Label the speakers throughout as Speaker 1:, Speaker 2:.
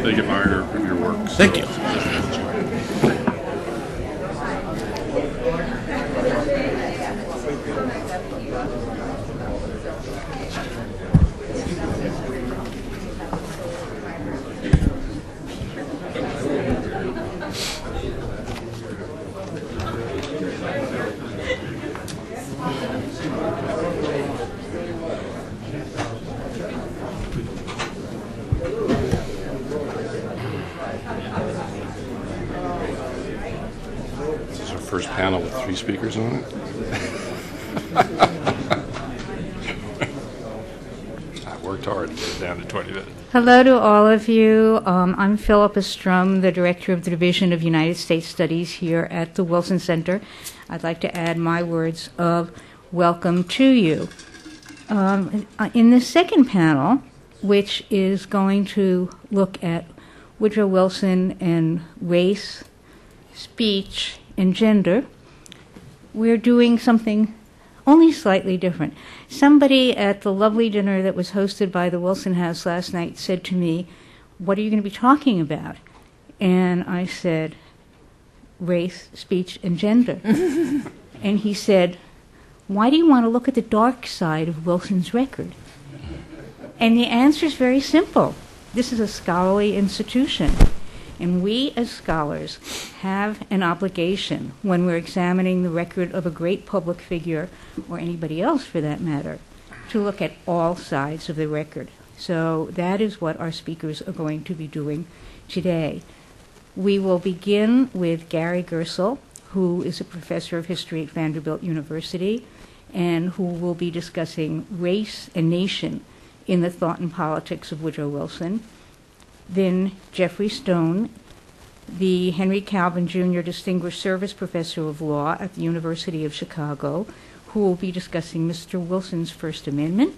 Speaker 1: Big admirer of your work. So.
Speaker 2: Thank you.
Speaker 1: First panel with 3 speakers on it. I worked hard to get it down to 20 minutes.
Speaker 3: Hello to all of you. I'm Philippa Strum, the Director of the Division of United States Studies here at the Wilson Center. I'd like to add my words of welcome to you. In the second panel, which is going to look at Woodrow Wilson and race, speech, and gender, we're doing something only slightly different. Somebody at the lovely dinner that was hosted by the Wilson House last night said to me, "What are you going to be talking about?" And I said, "Race, speech, and gender." And he said, "Why do you want to look at the dark side of Wilson's record?" And the answer is very simple. This is a scholarly institution. And we as scholars have an obligation when we're examining the record of a great public figure, or anybody else for that matter, to look at all sides of the record. So that is what our speakers are going to be doing today. We will begin with Gary Gersel, who is a professor of history at Vanderbilt University, and who will be discussing race and nation in the thought and politics of Woodrow Wilson. Then Jeffrey Stone, the Henry Calvin Jr. Distinguished Service Professor of Law at the University of Chicago, who will be discussing Mr. Wilson's First Amendment.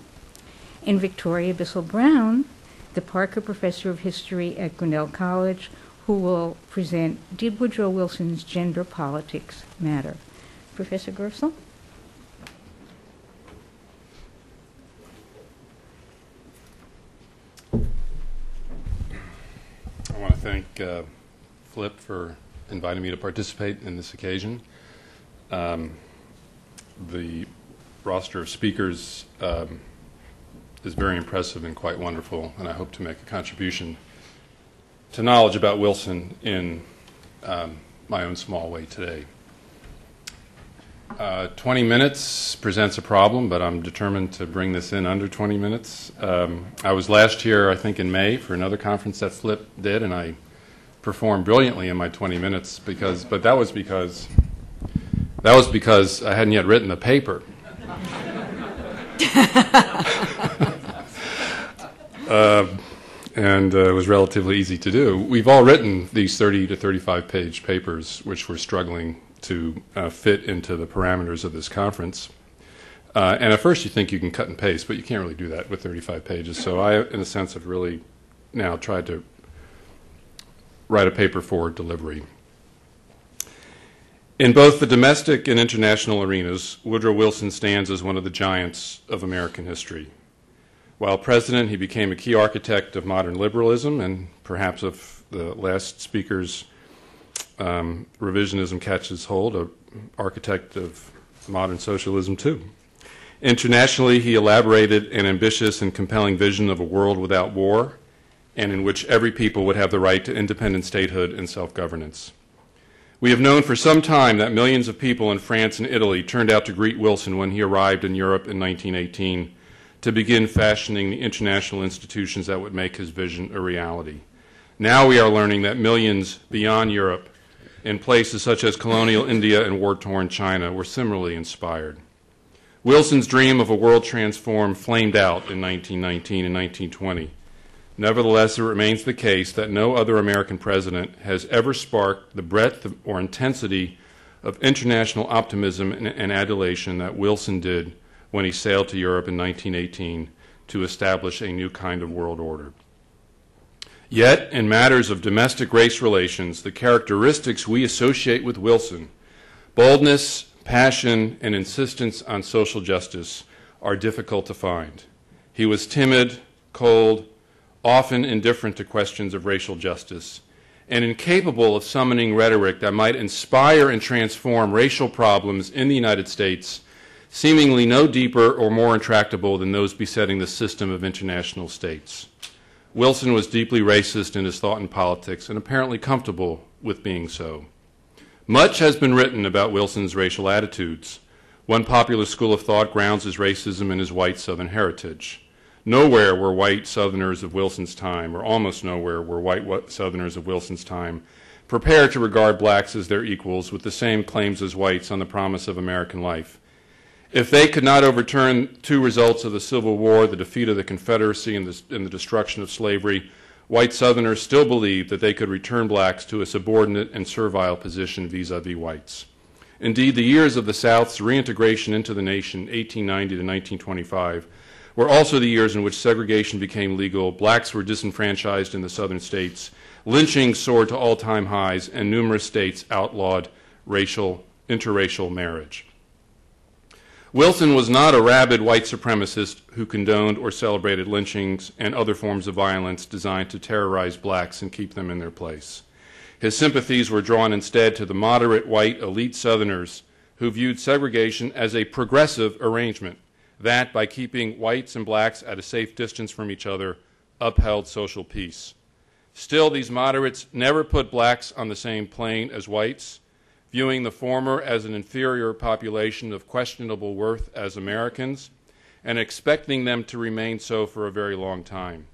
Speaker 3: And Victoria Bissell-Brown, the Parker Professor of History at Grinnell College, who will present Did Woodrow Wilson's Gender Politics Matter? Professor Gersel?
Speaker 1: I want to thank Flip for inviting me to participate in this occasion. The roster of speakers is very impressive and quite wonderful, and I hope to make a contribution to knowledge about Wilson in my own small way today. 20 minutes presents a problem, but I'm determined to bring this in under 20 minutes. I was last here, I think, in May for another conference that Flip did, and I performed brilliantly in my 20 minutes but that was because I hadn't yet written the paper. And it was relatively easy to do. We've all written these 30 to 35 page papers, which we're struggling to fit into the parameters of this conference. And at first you think you can cut and paste, but you can't really do that with 35 pages. So I, in a sense, have really now tried to write a paper for delivery. In both the domestic and international arenas, Woodrow Wilson stands as one of the giants of American history. While president, he became a key architect of modern liberalism and perhaps of the last speaker's revisionism catches hold, an architect of modern socialism too. Internationally, he elaborated an ambitious and compelling vision of a world without war and in which every people would have the right to independent statehood and self-governance. We have known for some time that millions of people in France and Italy turned out to greet Wilson when he arrived in Europe in 1918 to begin fashioning the international institutions that would make his vision a reality. Now we are learning that millions beyond Europe, in places such as colonial India and war-torn China, were similarly inspired. Wilson's dream of a world transformed flamed out in 1919 and 1920. Nevertheless, it remains the case that no other American president has ever sparked the breadth or intensity of international optimism and adulation that Wilson did when he sailed to Europe in 1918 to establish a new kind of world order. Yet, in matters of domestic race relations, the characteristics we associate with Wilson, boldness, passion, and insistence on social justice, are difficult to find. He was timid, cold, often indifferent to questions of racial justice, and incapable of summoning rhetoric that might inspire and transform racial problems in the United States, seemingly no deeper or more intractable than those besetting the system of international states. Wilson was deeply racist in his thought and politics, and apparently comfortable with being so. Much has been written about Wilson's racial attitudes. One popular school of thought grounds his racism in his white Southern heritage. Nowhere were white Southerners of Wilson's time, or almost nowhere were white Southerners of Wilson's time, prepared to regard blacks as their equals with the same claims as whites on the promise of American life. If they could not overturn two results of the Civil War, the defeat of the Confederacy and the destruction of slavery, white Southerners still believed that they could return blacks to a subordinate and servile position vis-a-vis whites. Indeed, the years of the South's reintegration into the nation, 1890 to 1925, were also the years in which segregation became legal, blacks were disenfranchised in the southern states, lynching soared to all-time highs, and numerous states outlawed interracial marriage. Wilson was not a rabid white supremacist who condoned or celebrated lynchings and other forms of violence designed to terrorize blacks and keep them in their place. His sympathies were drawn instead to the moderate white elite Southerners who viewed segregation as a progressive arrangement that, by keeping whites and blacks at a safe distance from each other, upheld social peace. Still, these moderates never put blacks on the same plane as whites, viewing the former as an inferior population of questionable worth as Americans, and expecting them to remain so for a very long time.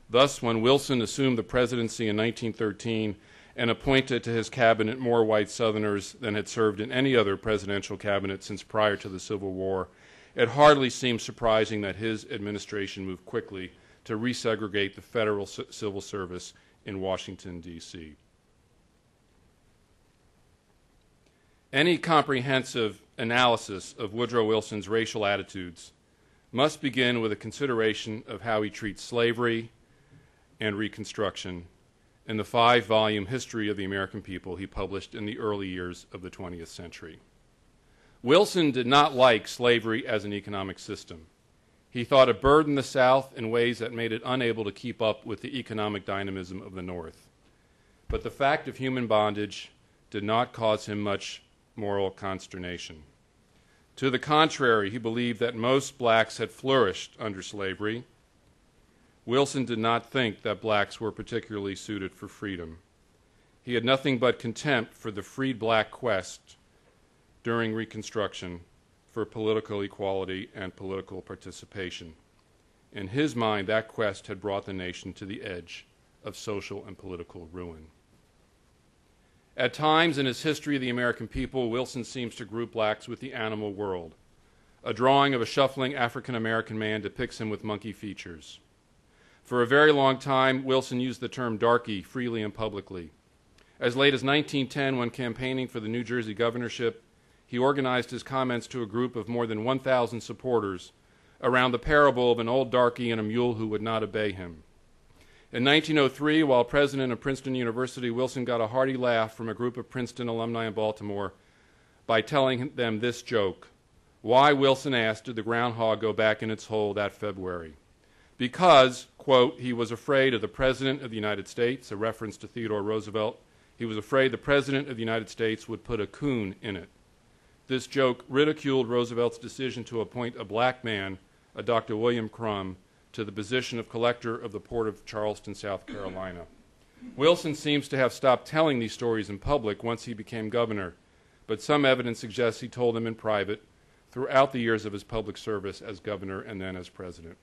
Speaker 1: Thus, when Wilson assumed the presidency in 1913 and appointed to his cabinet more white Southerners than had served in any other presidential cabinet since prior to the Civil War, it hardly seems surprising that his administration moved quickly to resegregate the federal civil service in Washington, D.C. Any comprehensive analysis of Woodrow Wilson's racial attitudes must begin with a consideration of how he treats slavery and Reconstruction in the 5-volume History of the American People he published in the early years of the 20th century. Wilson did not like slavery as an economic system. He thought it burdened the South in ways that made it unable to keep up with the economic dynamism of the North. But the fact of human bondage did not cause him much moral consternation. To the contrary, he believed that most blacks had flourished under slavery. Wilson did not think that blacks were particularly suited for freedom. He had nothing but contempt for the freed black quest during Reconstruction for political equality and political participation. In his mind, that quest had brought the nation to the edge of social and political ruin. At times in his History of the American People, Wilson seems to group blacks with the animal world. A drawing of a shuffling African-American man depicts him with monkey features. For a very long time, Wilson used the term darky freely and publicly. As late as 1910, when campaigning for the New Jersey governorship, he organized his comments to a group of more than 1,000 supporters around the parable of an old darky and a mule who would not obey him. In 1903, while president of Princeton University, Wilson got a hearty laugh from a group of Princeton alumni in Baltimore by telling them this joke. Why, Wilson asked, did the groundhog go back in its hole that February? Because, quote, he was afraid of the President of the United States, a reference to Theodore Roosevelt. He was afraid the President of the United States would put a coon in it. This joke ridiculed Roosevelt's decision to appoint a black man, a Dr. William Crum, to the position of collector of the port of Charleston, South Carolina. Wilson seems to have stopped telling these stories in public once he became governor, but some evidence suggests he told them in private throughout the years of his public service as governor and then as president.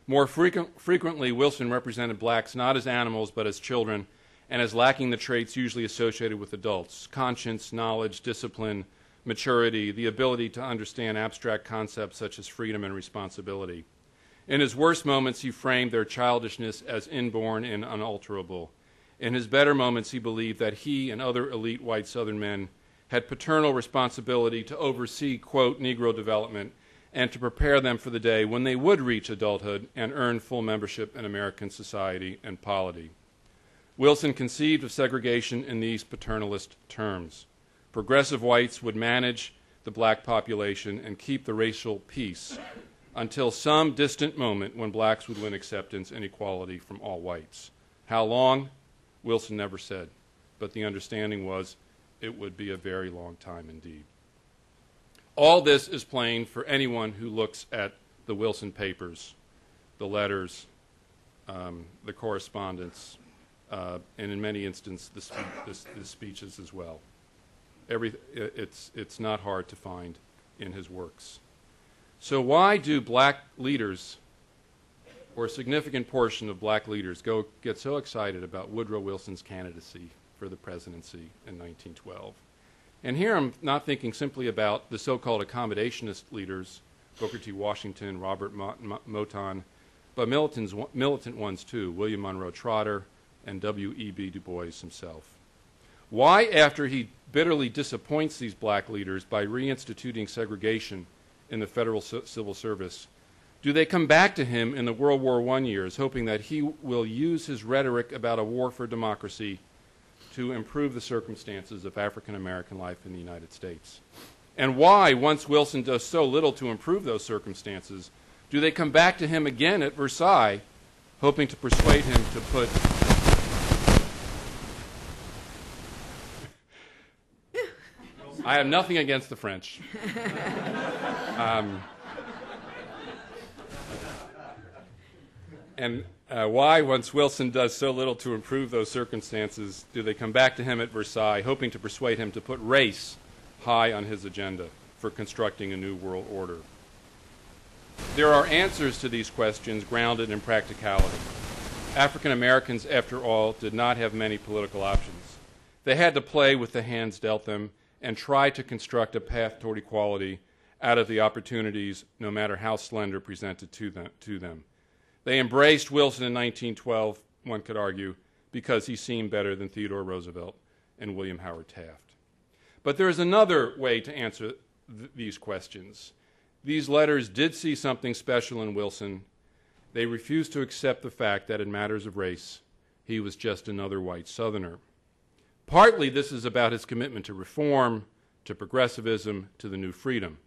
Speaker 1: More frequently, Wilson represented blacks not as animals but as children and as lacking the traits usually associated with adults: conscience, knowledge, discipline, maturity, the ability to understand abstract concepts such as freedom and responsibility. In his worst moments, he framed their childishness as inborn and unalterable. In his better moments, he believed that he and other elite white Southern men had paternal responsibility to oversee, quote, Negro development and to prepare them for the day when they would reach adulthood and earn full membership in American society and polity. Wilson conceived of segregation in these paternalist terms. Progressive whites would manage the black population and keep the racial peace until some distant moment when blacks would win acceptance and equality from all whites. How long? Wilson never said, but the understanding was it would be a very long time indeed. All this is plain for anyone who looks at the Wilson papers, the letters, the correspondence, and in many instances the speeches as well. It's not hard to find in his works. So why do black leaders, or a significant portion of black leaders, get so excited about Woodrow Wilson's candidacy for the presidency in 1912? And here I'm not thinking simply about the so-called accommodationist leaders, Booker T. Washington, Robert Moton, but militant ones too, William Monroe Trotter and W.E.B. Du Bois himself. Why, after he bitterly disappoints these black leaders by reinstituting segregation in the federal civil service, do they come back to him in the World War I years, hoping that he will use his rhetoric about a war for democracy to improve the circumstances of African American life in the United States? And why, once Wilson does so little to improve those circumstances, do they come back to him again at Versailles, hoping to persuade him to put I have nothing against the French. And why, once Wilson does so little to improve those circumstances, do they come back to him at Versailles, hoping to persuade him to put race high on his agenda for constructing a new world order? There are answers to these questions grounded in practicality. African Americans, after all, did not have many political options. They had to play with the hands dealt them and try to construct a path toward equality out of the opportunities, no matter how slender, presented to them. They embraced Wilson in 1912, one could argue, because he seemed better than Theodore Roosevelt and William Howard Taft. But there is another way to answer these questions. These letters did see something special in Wilson. They refused to accept the fact that in matters of race, he was just another white Southerner. Partly this is about his commitment to reform, to progressivism, to the new freedom.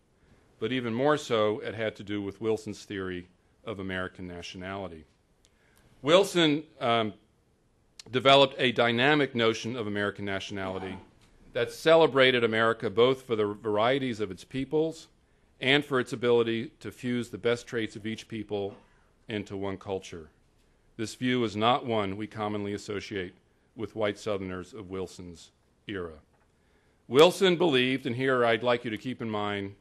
Speaker 1: But even more so, it had to do with Wilson's theory of American nationality. Wilson developed a dynamic notion of American nationality that celebrated America both for the varieties of its peoples and for its ability to fuse the best traits of each people into one culture. This view is not one we commonly associate with white Southerners of Wilson's era. Wilson believed, and here I'd like you to keep in mind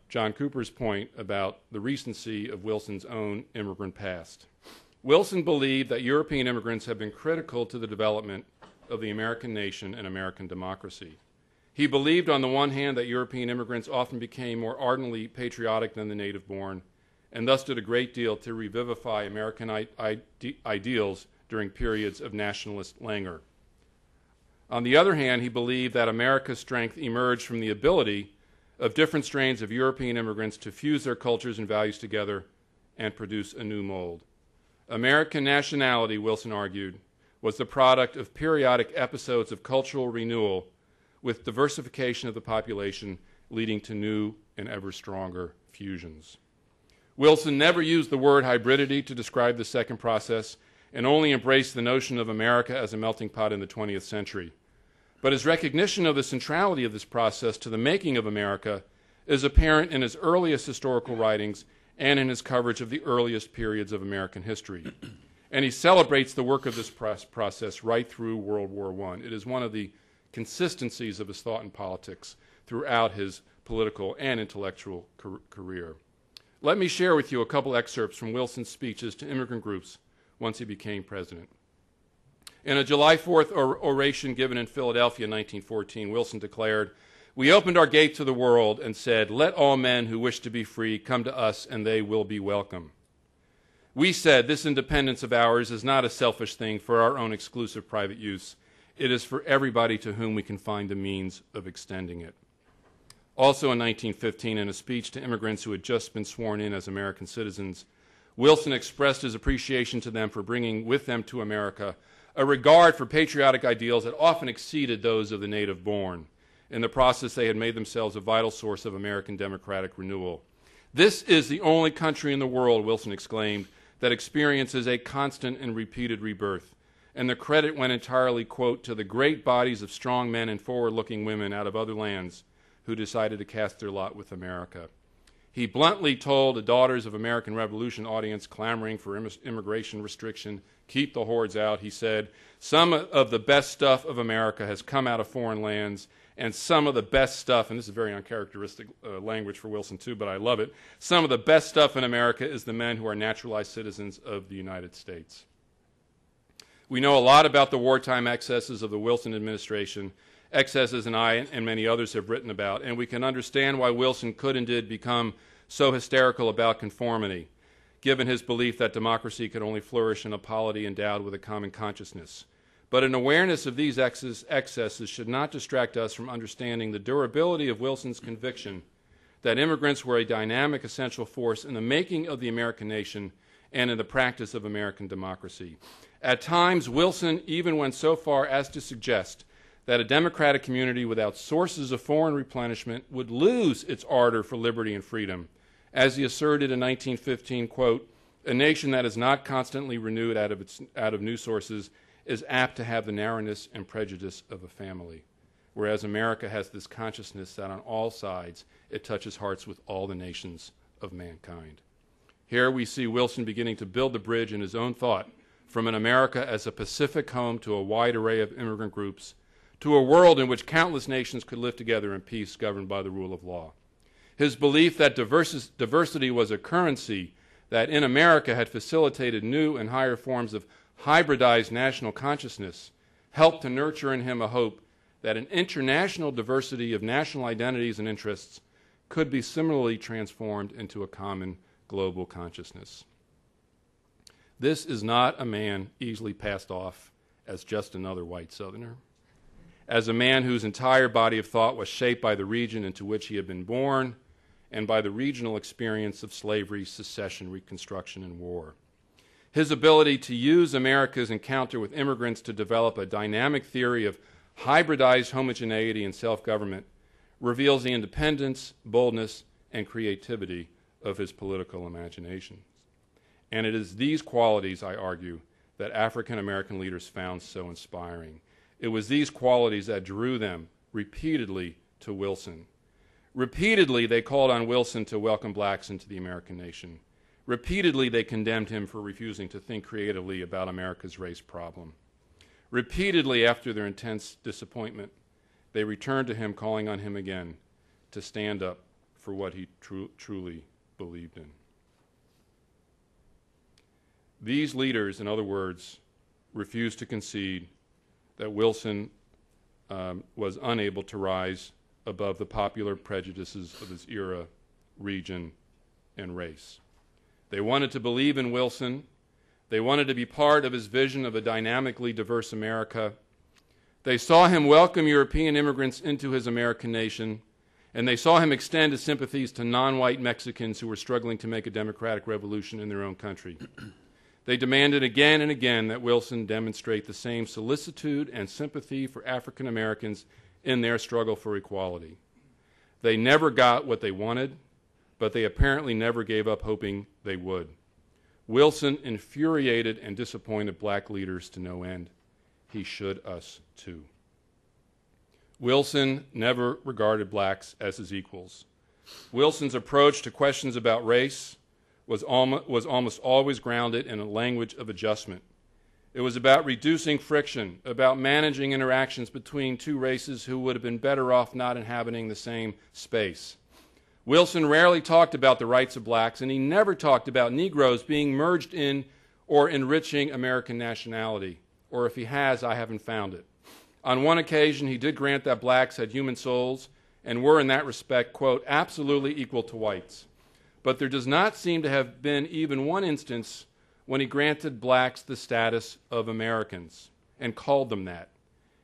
Speaker 1: John Cooper's point about the recency of Wilson's own immigrant past. Wilson believed that European immigrants have been critical to the development of the American nation and American democracy. He believed, on the one hand, that European immigrants often became more ardently patriotic than the native-born, and thus did a great deal to revivify American ideals during periods of nationalist languor. On the other hand, he believed that America's strength emerged from the ability of different strains of European immigrants to fuse their cultures and values together and produce a new mold. American nationality, Wilson argued, was the product of periodic episodes of cultural renewal with diversification of the population leading to new and ever stronger fusions. Wilson never used the word hybridity to describe the second process and only embraced the notion of America as a melting pot in the 20th century. But his recognition of the centrality of this process to the making of America is apparent in his earliest historical writings and in his coverage of the earliest periods of American history. And he celebrates the work of this process right through World War I. It is one of the consistencies of his thought and politics throughout his political and intellectual career. Let me share with you a couple excerpts from Wilson's speeches to immigrant groups once he became president. In a July 4th oration given in Philadelphia in 1914, Wilson declared, "We opened our gate to the world and said, 'Let all men who wish to be free come to us and they will be welcome.' We said, 'This independence of ours is not a selfish thing for our own exclusive private use. It is for everybody to whom we can find the means of extending it.'" Also in 1915, in a speech to immigrants who had just been sworn in as American citizens, Wilson expressed his appreciation to them for bringing with them to America a regard for patriotic ideals that often exceeded those of the native-born. In the process, they had made themselves a vital source of American democratic renewal. This is the only country in the world, Wilson exclaimed, that experiences a constant and repeated rebirth. And the credit went entirely, quote, to the great bodies of strong men and forward-looking women out of other lands who decided to cast their lot with America. He bluntly told the Daughters of American Revolution audience clamoring for immigration restriction, keep the hordes out, he said, some of the best stuff of America has come out of foreign lands, and some of the best stuff, and this is very uncharacteristic language for Wilson too, but I love it, some of the best stuff in America is the men who are naturalized citizens of the United States. We know a lot about the wartime excesses of the Wilson administration, excesses I and many others have written about, and we can understand why Wilson could and did become so hysterical about conformity, given his belief that democracy could only flourish in a polity endowed with a common consciousness. But an awareness of these excesses should not distract us from understanding the durability of Wilson's conviction that immigrants were a dynamic, essential force in the making of the American nation and in the practice of American democracy. At times, Wilson even went so far as to suggest that a democratic community without sources of foreign replenishment would lose its ardor for liberty and freedom. As he asserted in 1915, quote, a nation that is not constantly renewed out of new sources is apt to have the narrowness and prejudice of a family, whereas America has this consciousness that on all sides it touches hearts with all the nations of mankind. Here we see Wilson beginning to build the bridge in his own thought from an America as a Pacific home to a wide array of immigrant groups, to a world in which countless nations could live together in peace governed by the rule of law. His belief that diversity was a currency that in America had facilitated new and higher forms of hybridized national consciousness helped to nurture in him a hope that an international diversity of national identities and interests could be similarly transformed into a common global consciousness. This is not a man easily passed off as just another white Southerner. As a man whose entire body of thought was shaped by the region into which he had been born and by the regional experience of slavery, secession, Reconstruction, and war. His ability to use America's encounter with immigrants to develop a dynamic theory of hybridized homogeneity and self-government reveals the independence, boldness, and creativity of his political imagination. And it is these qualities, I argue, that African American leaders found so inspiring. It was these qualities that drew them repeatedly to Wilson. Repeatedly, they called on Wilson to welcome blacks into the American nation. Repeatedly, they condemned him for refusing to think creatively about America's race problem. Repeatedly, after their intense disappointment, they returned to him, calling on him again to stand up for what he truly believed in. These leaders, in other words, refused to concede that Wilson was unable to rise above the popular prejudices of his era, region, and race. They wanted to believe in Wilson. They wanted to be part of his vision of a dynamically diverse America. They saw him welcome European immigrants into his American nation, and they saw him extend his sympathies to non-white Mexicans who were struggling to make a democratic revolution in their own country. They demanded again and again that Wilson demonstrate the same solicitude and sympathy for African Americans in their struggle for equality. They never got what they wanted, but they apparently never gave up hoping they would. Wilson infuriated and disappointed black leaders to no end. He should us too. Wilson never regarded blacks as his equals. Wilson's approach to questions about race was almost always grounded in a language of adjustment. It was about reducing friction, about managing interactions between two races who would have been better off not inhabiting the same space. Wilson rarely talked about the rights of blacks, and he never talked about Negroes being merged in or enriching American nationality, or if he has, I haven't found it. On one occasion, he did grant that blacks had human souls and were in that respect, quote, absolutely equal to whites. But there does not seem to have been even one instance when he granted blacks the status of Americans and called them that.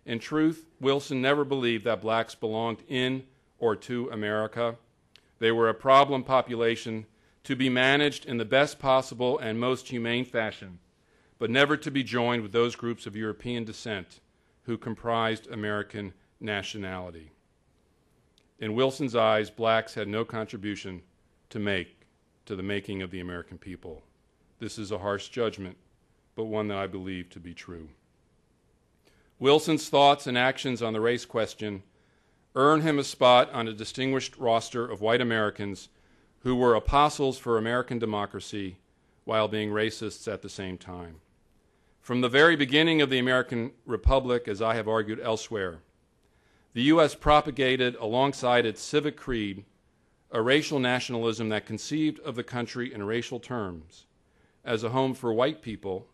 Speaker 1: In truth, Wilson never believed that blacks belonged in or to America. They were a problem population to be managed in the best possible and most humane fashion, but never to be joined with those groups of European descent who comprised American nationality. In Wilson's eyes, blacks had no contribution to make to the making of the American people. This is a harsh judgment, but one that I believe to be true. Wilson's thoughts and actions on the race question earned him a spot on a distinguished roster of white Americans who were apostles for American democracy while being racists at the same time. From the very beginning of the American Republic, as I have argued elsewhere, the U.S. propagated alongside its civic creed a racial nationalism that conceived of the country in racial terms as a home for white people,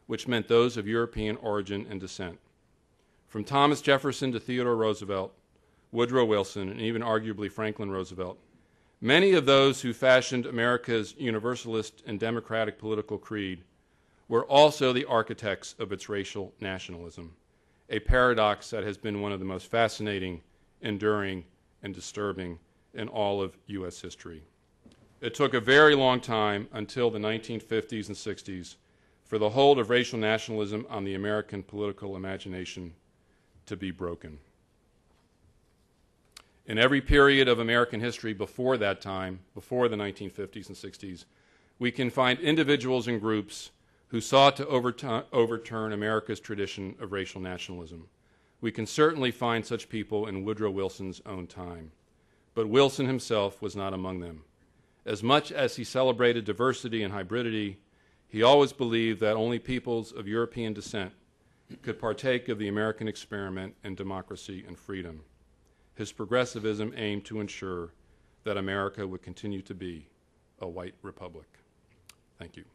Speaker 1: which meant those of European origin and descent. From Thomas Jefferson to Theodore Roosevelt, Woodrow Wilson, and even arguably Franklin Roosevelt, many of those who fashioned America's universalist and democratic political creed were also the architects of its racial nationalism, a paradox that has been one of the most fascinating, enduring, and disturbing in all of U.S. history. It took a very long time until the 1950s and 60s for the hold of racial nationalism on the American political imagination to be broken. In every period of American history before that time, before the 1950s and 60s, we can find individuals and groups who sought to overturn America's tradition of racial nationalism. We can certainly find such people in Woodrow Wilson's own time. But Wilson himself was not among them. As much as he celebrated diversity and hybridity, he always believed that only peoples of European descent could partake of the American experiment in democracy and freedom. His progressivism aimed to ensure that America would continue to be a white republic. Thank you.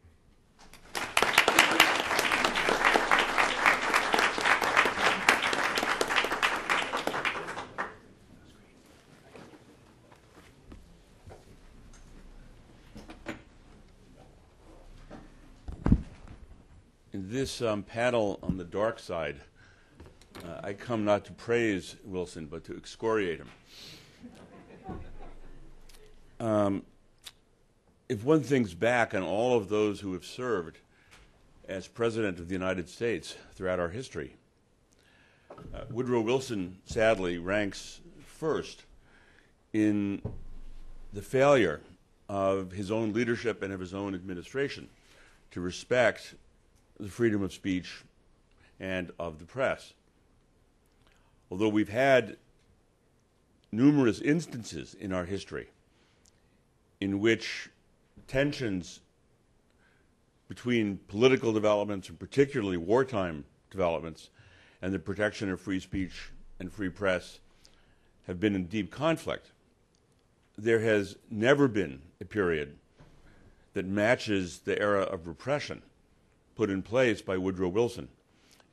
Speaker 2: In this panel on the dark side, I come not to praise Wilson, but to excoriate him. If one thinks back on all of those who have served as President of the United States throughout our history, Woodrow Wilson, sadly, ranks first in the failure of his own leadership and of his own administration to respect the freedom of speech and of the press. Although we've had numerous instances in our history in which tensions between political developments, and particularly wartime developments, and the protection of free speech and free press have been in deep conflict, there has never been a period that matches the era of repression put in place by Woodrow Wilson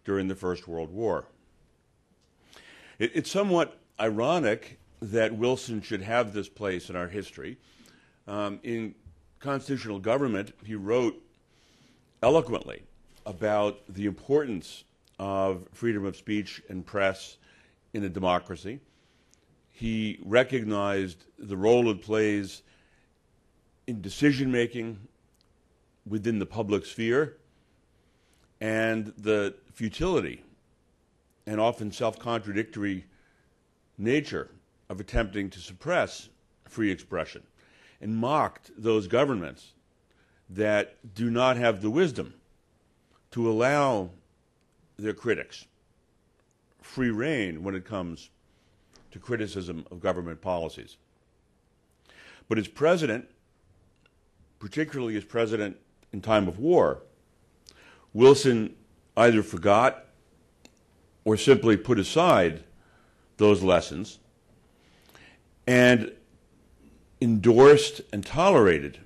Speaker 2: during the First World War. It's somewhat ironic that Wilson should have this place in our history. In Constitutional Government, he wrote eloquently about the importance of freedom of speech and press in a democracy. He recognized the role it plays in decision-making within the public sphere and the futility and often self-contradictory nature of attempting to suppress free expression, and mocked those governments that do not have the wisdom to allow their critics free rein when it comes to criticism of government policies. But as president, particularly as president in time of war, Wilson either forgot or simply put aside those lessons and endorsed and tolerated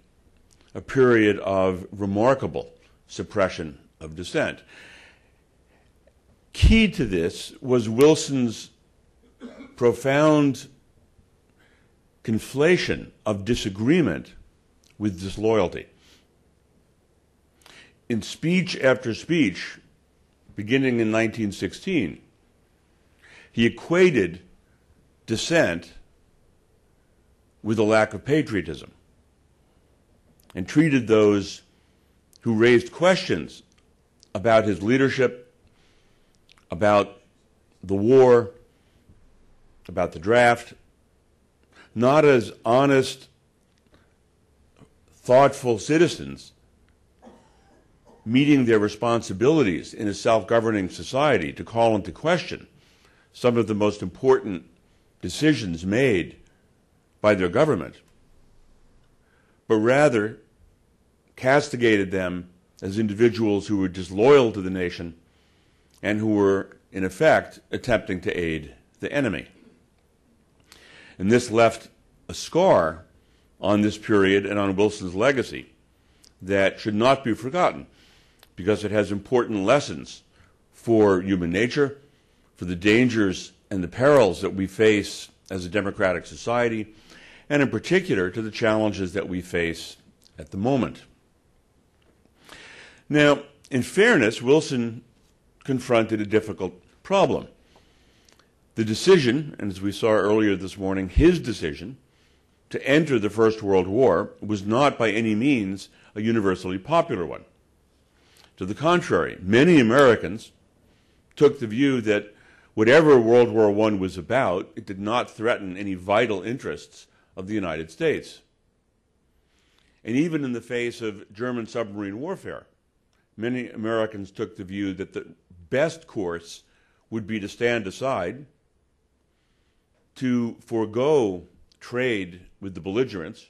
Speaker 2: a period of remarkable suppression of dissent. Key to this was Wilson's profound conflation of disagreement with disloyalty. In speech after speech, beginning in 1916, he equated dissent with a lack of patriotism and treated those who raised questions about his leadership, about the war, about the draft, not as honest, thoughtful citizens meeting their responsibilities in a self-governing society to call into question some of the most important decisions made by their government, but rather castigated them as individuals who were disloyal to the nation and who were, in effect, attempting to aid the enemy. And this left a scar on this period and on Wilson's legacy that should not be forgotten, because it has important lessons for human nature, for the dangers and the perils that we face as a democratic society, and in particular to the challenges that we face at the moment. Now, in fairness, Wilson confronted a difficult problem. The decision, and as we saw earlier this morning, his decision to enter the First World War was not by any means a universally popular one. To the contrary, many Americans took the view that whatever World War I was about, it did not threaten any vital interests of the United States. And even in the face of German submarine warfare, many Americans took the view that the best course would be to stand aside, to forego trade with the belligerents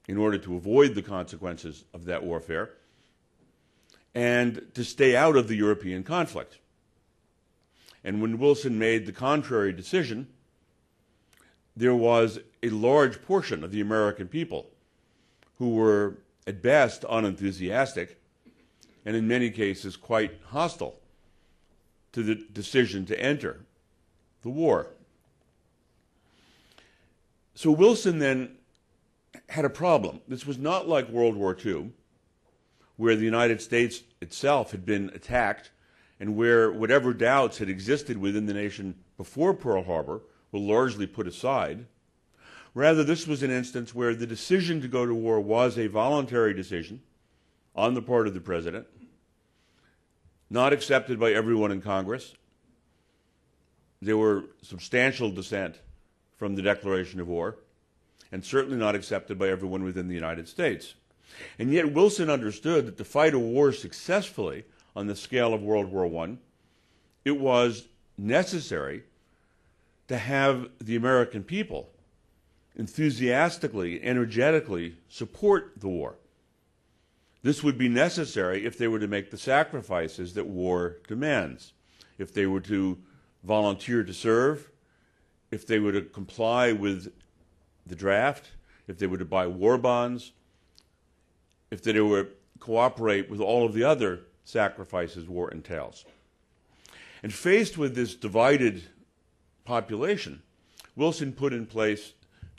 Speaker 2: in order to avoid the consequences of that warfare, and to stay out of the European conflict. And when Wilson made the contrary decision, there was a large portion of the American people who were, at best, unenthusiastic, and in many cases quite hostile to the decision to enter the war. So Wilson then had a problem. This was not like World War II, where the United States itself had been attacked and where whatever doubts had existed within the nation before Pearl Harbor were largely put aside. Rather, this was an instance where the decision to go to war was a voluntary decision on the part of the president, not accepted by everyone in Congress. There were substantial dissent from the declaration of war, and certainly not accepted by everyone within the United States. And yet Wilson understood that to fight a war successfully on the scale of World War I, it was necessary to have the American people enthusiastically, energetically support the war. This would be necessary if they were to make the sacrifices that war demands, if they were to volunteer to serve, if they were to comply with the draft, if they were to buy war bonds, if they were to cooperate with all of the other sacrifices war entails. And faced with this divided population, Wilson put in place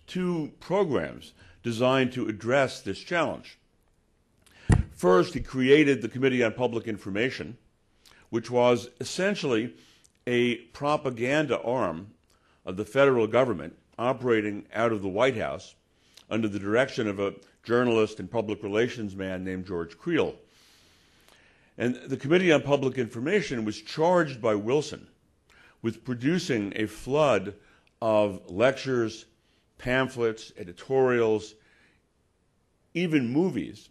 Speaker 2: two programs designed to address this challenge. First, he created the Committee on Public Information, which was essentially a propaganda arm of the federal government operating out of the White House under the direction of a journalist and public relations man named George Creel. And the Committee on Public Information was charged by Wilson with producing a flood of lectures, pamphlets, editorials, even movies,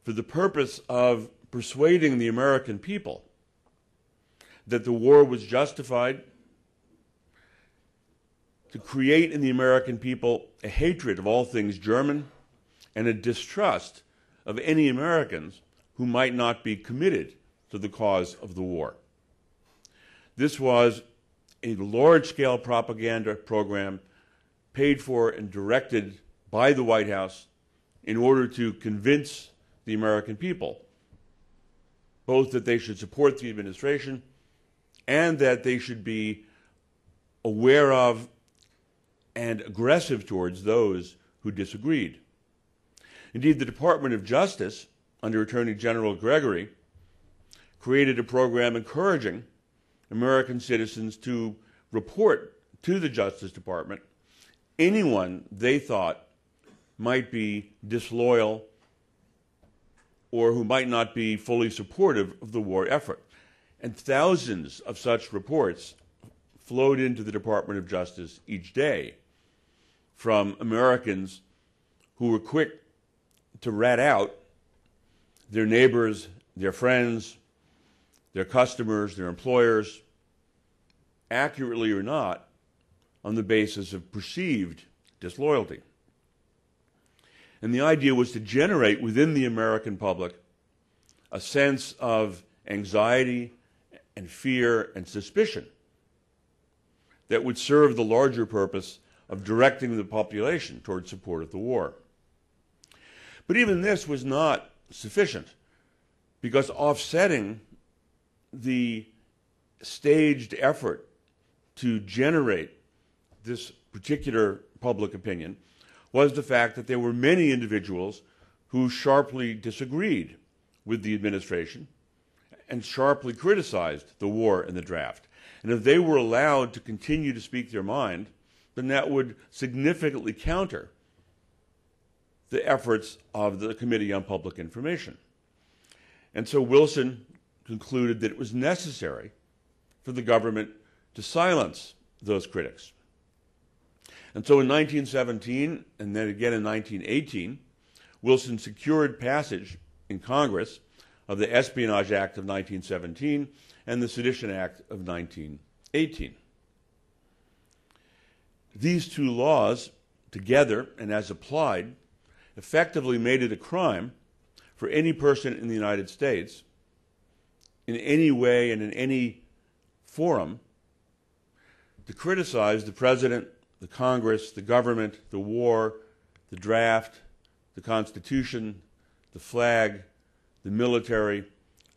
Speaker 2: for the purpose of persuading the American people that the war was justified, to create in the American people a hatred of all things German and a distrust of any Americans who might not be committed to the cause of the war. This was a large-scale propaganda program paid for and directed by the White House in order to convince the American people both that they should support the administration and that they should be aware of and aggressive towards those who disagreed. Indeed, the Department of Justice, under Attorney General Gregory, created a program encouraging American citizens to report to the Justice Department anyone they thought might be disloyal or who might not be fully supportive of the war effort. And thousands of such reports flowed into the Department of Justice each day from Americans who were quick to rat out their neighbors, their friends, their customers, their employers, accurately or not, on the basis of perceived disloyalty. And the idea was to generate within the American public a sense of anxiety and fear and suspicion that would serve the larger purpose of directing the population toward support of the war. But even this was not sufficient, because offsetting the staged effort to generate this particular public opinion was the fact that there were many individuals who sharply disagreed with the administration and sharply criticized the war and the draft. And if they were allowed to continue to speak their mind, then that would significantly counter the efforts of the Committee on Public Information. And so Wilson concluded that it was necessary for the government to silence those critics. And so in 1917, and then again in 1918, Wilson secured passage in Congress of the Espionage Act of 1917 and the Sedition Act of 1918. These two laws, together and as applied, effectively made it a crime for any person in the United States, in any way and in any forum, to criticize the President, the Congress, the government, the war, the draft, the Constitution, the flag, the military,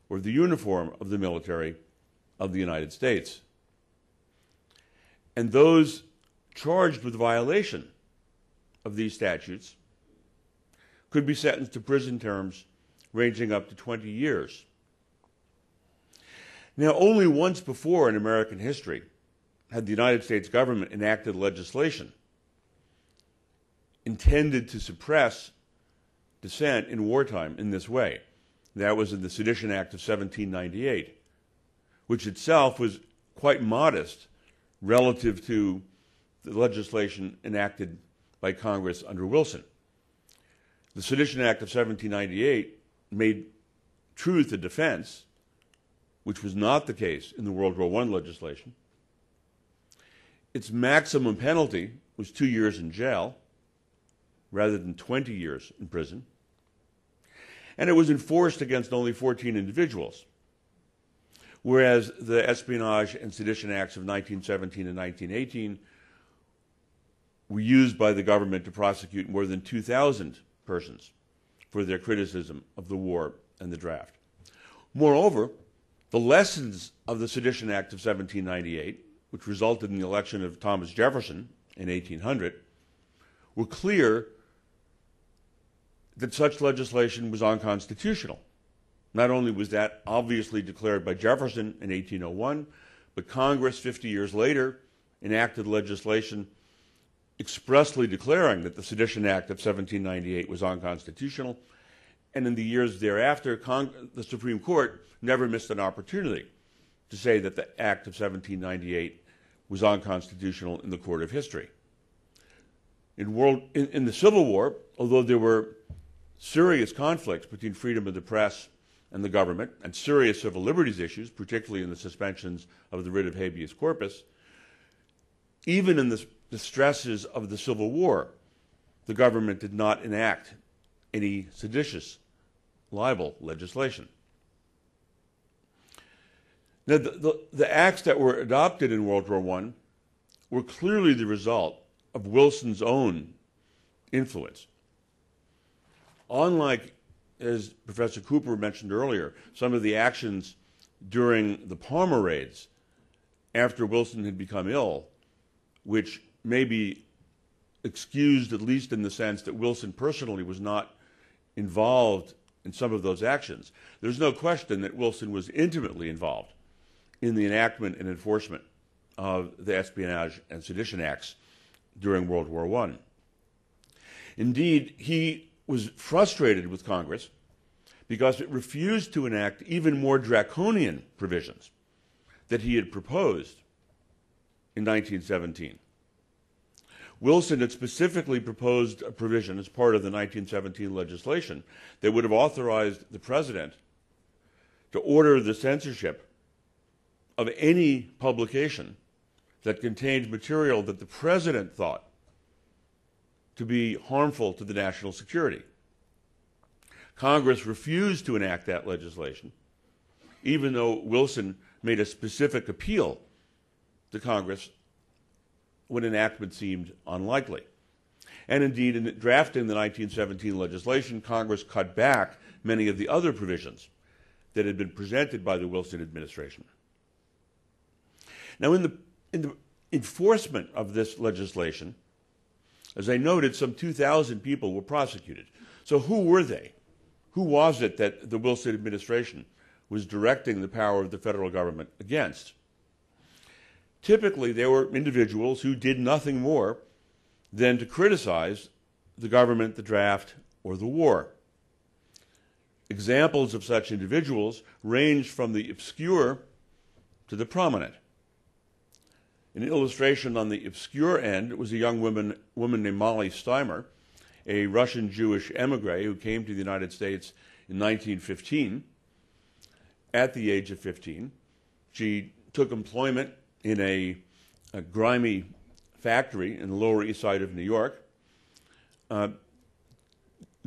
Speaker 2: or the uniform of the military of the United States. And those charged with violation of these statutes could be sentenced to prison terms ranging up to 20 years. Now, only once before in American history had the United States government enacted legislation intended to suppress dissent in wartime in this way. That was in the Sedition Act of 1798, which itself was quite modest relative to the legislation enacted by Congress under Wilson. The Sedition Act of 1798 made truth a defense, which was not the case in the World War I legislation. Its maximum penalty was 2 years in jail rather than 20 years in prison. And it was enforced against only 14 individuals, whereas the Espionage and Sedition Acts of 1917 and 1918 were used by the government to prosecute more than 2,000 persons for their criticism of the war and the draft. Moreover, the lessons of the Sedition Act of 1798, which resulted in the election of Thomas Jefferson in 1800, were clear that such legislation was unconstitutional. Not only was that obviously declared by Jefferson in 1801, but Congress 50 years later enacted legislation expressly declaring that the Sedition Act of 1798 was unconstitutional, and in the years thereafter, the Supreme Court never missed an opportunity to say that the Act of 1798 was unconstitutional in the court of history. In the Civil War, although there were serious conflicts between freedom of the press and the government, and serious civil liberties issues, particularly in the suspensions of the writ of habeas corpus, even in the stresses of the Civil War, the government did not enact any seditious libel legislation. Now, the acts that were adopted in World War I were clearly the result of Wilson's own influence. Unlike, as Professor Cooper mentioned earlier, some of the actions during the Palmer raids after Wilson had become ill, which may be excused at least in the sense that Wilson personally was not involved in some of those actions. There's no question that Wilson was intimately involved in the enactment and enforcement of the Espionage and Sedition Acts during World War I. Indeed, he was frustrated with Congress because it refused to enact even more draconian provisions that he had proposed in 1917. Wilson had specifically proposed a provision as part of the 1917 legislation that would have authorized the president to order the censorship of any publication that contained material that the president thought to be harmful to the national security. Congress refused to enact that legislation, even though Wilson made a specific appeal to Congress when enactment seemed unlikely. And indeed, in drafting the 1917 legislation, Congress cut back many of the other provisions that had been presented by the Wilson administration. Now, in the enforcement of this legislation, as I noted, some 2,000 people were prosecuted. So who were they? Who was it that the Wilson administration was directing the power of the federal government against? Typically, they were individuals who did nothing more than to criticize the government, the draft, or the war. Examples of such individuals range from the obscure to the prominent. An illustration on the obscure end was a young woman named Molly Steimer, a Russian Jewish emigre who came to the United States in 1915. At the age of 15, she took employment in a grimy factory in the Lower East Side of New York,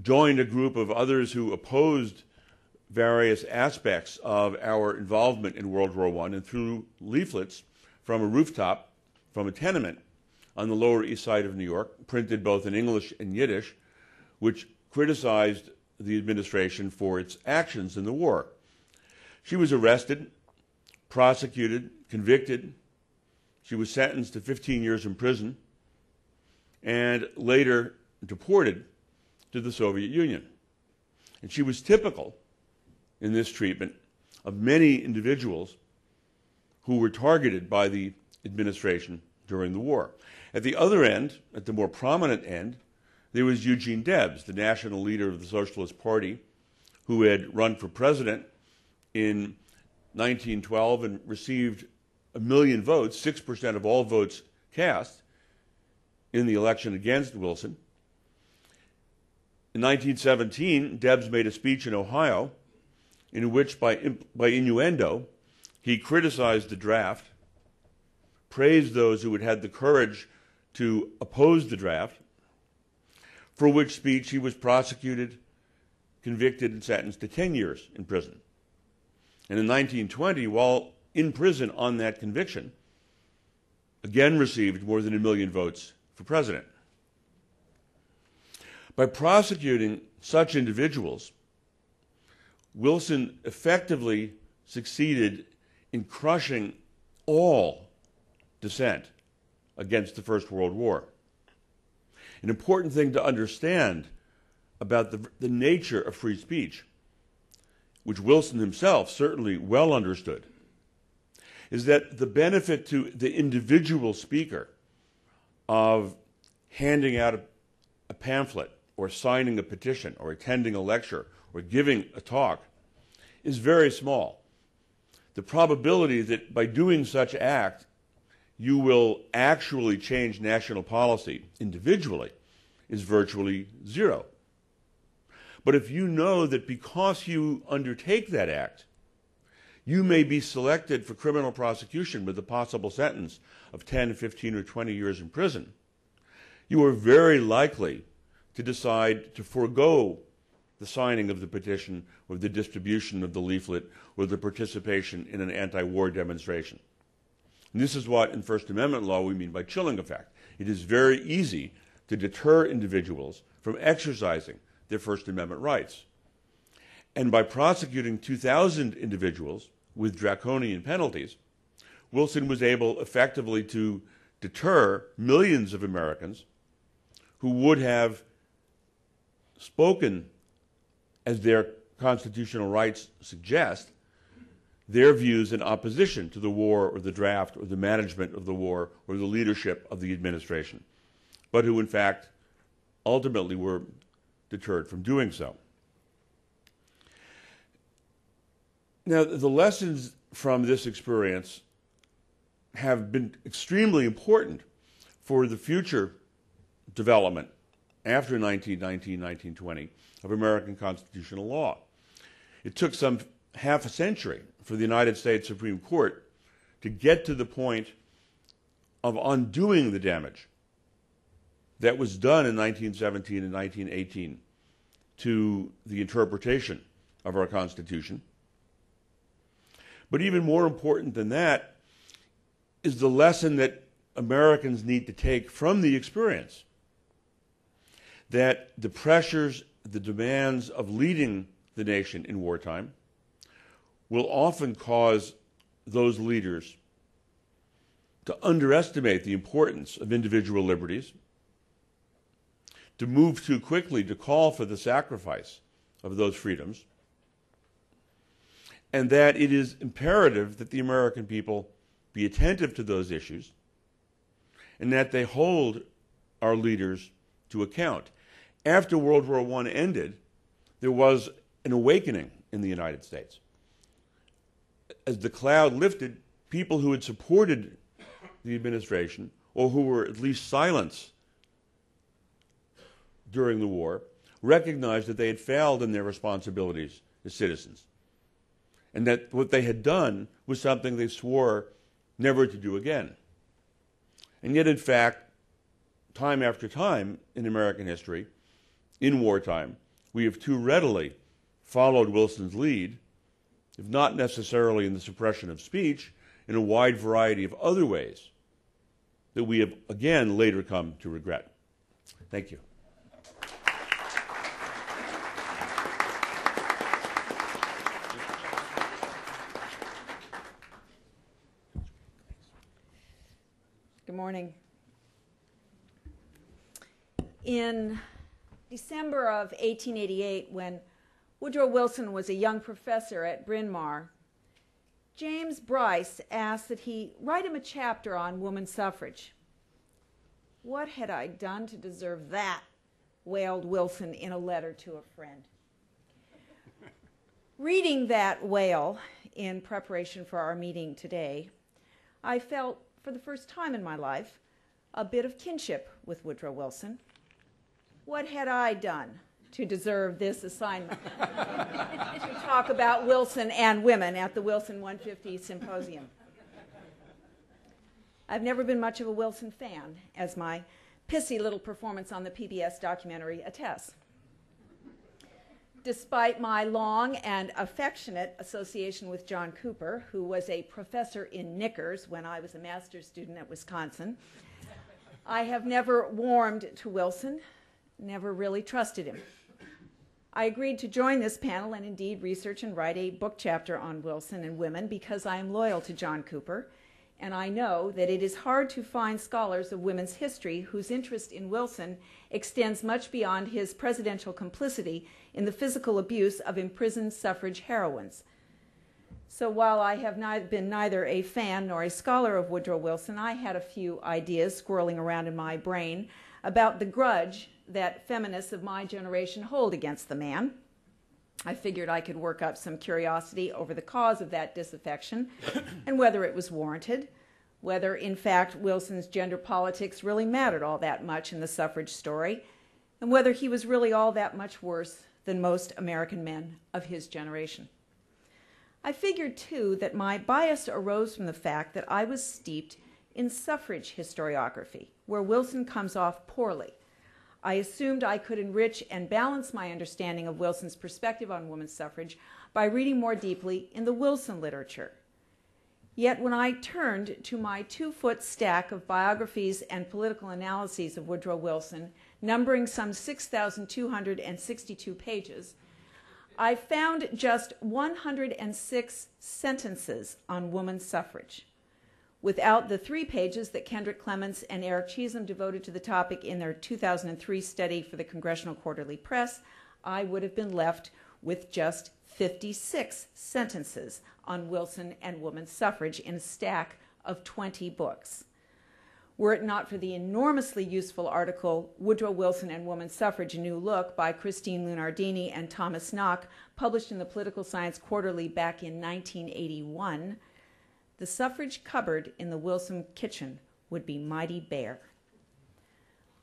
Speaker 2: joined a group of others who opposed various aspects of our involvement in World War I, and threw leaflets from a rooftop, from a tenement on the Lower East Side of New York, printed both in English and Yiddish, which criticized the administration for its actions in the war. She was arrested, prosecuted, convicted. She was sentenced to 15 years in prison and later deported to the Soviet Union. And she was typical in this treatment of many individuals who were targeted by the administration during the war. At the other end, at the more prominent end, there was Eugene Debs, the national leader of the Socialist Party, who had run for president in 1912 and received 1 million votes, 6% of all votes cast in the election against Wilson. In 1917, Debs made a speech in Ohio in which, by innuendo, he criticized the draft, praised those who had had the courage to oppose the draft, for which speech he was prosecuted, convicted, and sentenced to 10 years in prison. And in 1920, while in prison on that conviction, again received more than 1 million votes for president. By prosecuting such individuals, Wilson effectively succeeded in crushing all dissent against the First World War. An important thing to understand about the nature of free speech, which Wilson himself certainly well understood, is that the benefit to the individual speaker of handing out a pamphlet or signing a petition or attending a lecture or giving a talk is very small. The probability that by doing such act you will actually change national policy individually is virtually zero. But if you know that because you undertake that act, you may be selected for criminal prosecution with a possible sentence of 10, 15, or 20 years in prison, you are very likely to decide to forego the signing of the petition or the distribution of the leaflet or the participation in an anti-war demonstration. And this is what in First Amendment law we mean by chilling effect. It is very easy to deter individuals from exercising their First Amendment rights. And by prosecuting 2,000 individuals with draconian penalties, Wilson was able effectively to deter millions of Americans who would have spoken, as their constitutional rights suggest, their views in opposition to the war or the draft or the management of the war or the leadership of the administration, but who in fact ultimately were deterred from doing so. Now, the lessons from this experience have been extremely important for the future development after 1919, 1920 of American constitutional law. It took some half a century for the United States Supreme Court to get to the point of undoing the damage that was done in 1917 and 1918 to the interpretation of our Constitution. But even more important than that is the lesson that Americans need to take from the experience, that the pressures, the demands of leading the nation in wartime will often cause those leaders to underestimate the importance of individual liberties, to move too quickly to call for the sacrifice of those freedoms, and that it is imperative that the American people be attentive to those issues and that they hold our leaders to account. After World War I ended, there was an awakening in the United States. As the cloud lifted, people who had supported the administration or who were at least silenced during the war recognized that they had failed in their responsibilities as citizens, and that what they had done was something they swore never to do again. And yet, in fact, time after time in American history, in wartime, we have too readily followed Wilson's lead, if not necessarily in the suppression of speech, in a wide variety of other ways that we have, again, later come to regret. Thank you.
Speaker 4: Good morning. In December of 1888, when Woodrow Wilson was a young professor at Bryn Mawr, James Bryce asked that he write him a chapter on woman suffrage. "What had I done to deserve that?" wailed Wilson in a letter to a friend. Reading that wail in preparation for our meeting today, I felt, for the first time in my life, a bit of kinship with Woodrow Wilson. What had I done to deserve this assignment to talk about Wilson and women at the Wilson 150 Symposium? I've never been much of a Wilson fan, as my pissy little performance on the PBS documentary attests. Despite my long and affectionate association with John Cooper, who was a professor in knickers when I was a master's student at Wisconsin, I have never warmed to Wilson, never really trusted him. I agreed to join this panel and indeed research and write a book chapter on Wilson and women because I am loyal to John Cooper, and I know that it is hard to find scholars of women's history whose interest in Wilson extends much beyond his presidential complicity in the physical abuse of imprisoned suffrage heroines. So while I have been neither a fan nor a scholar of Woodrow Wilson, I had a few ideas swirling around in my brain about the grudge that feminists of my generation hold against the man. I figured I could work up some curiosity over the cause of that disaffection and whether it was warranted, whether, in fact, Wilson's gender politics really mattered all that much in the suffrage story, and whether he was really all that much worse than most American men of his generation. I figured, too, that my bias arose from the fact that I was steeped in suffrage historiography, where Wilson comes off poorly. I assumed I could enrich and balance my understanding of Wilson's perspective on women's suffrage by reading more deeply in the Wilson literature. Yet when I turned to my 2-foot stack of biographies and political analyses of Woodrow Wilson, numbering some 6,262 pages, I found just 106 sentences on women's suffrage. Without the 3 pages that Kendrick Clements and Eric Cheesam devoted to the topic in their 2003 study for the Congressional Quarterly Press, I would have been left with just 56 sentences on Wilson and women's suffrage in a stack of 20 books. Were it not for the enormously useful article, Woodrow Wilson and Women's Suffrage, A New Look, by Christine Lunardini and Thomas Knock, published in the Political Science Quarterly back in 1981, the suffrage cupboard in the Wilson kitchen would be mighty bare.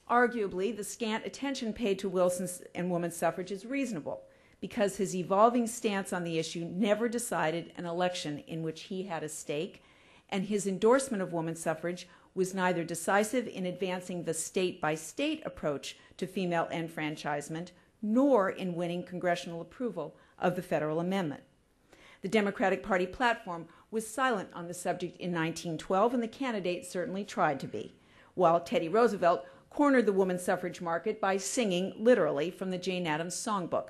Speaker 4: Arguably, the scant attention paid to Wilson and women's suffrage is reasonable, because his evolving stance on the issue never decided an election in which he had a stake, and his endorsement of women's suffrage was neither decisive in advancing the state-by-state approach to female enfranchisement, nor in winning congressional approval of the federal amendment. The Democratic Party platform was silent on the subject in 1912, and the candidate certainly tried to be, while Teddy Roosevelt cornered the women's suffrage market by singing, literally, from the Jane Addams songbook.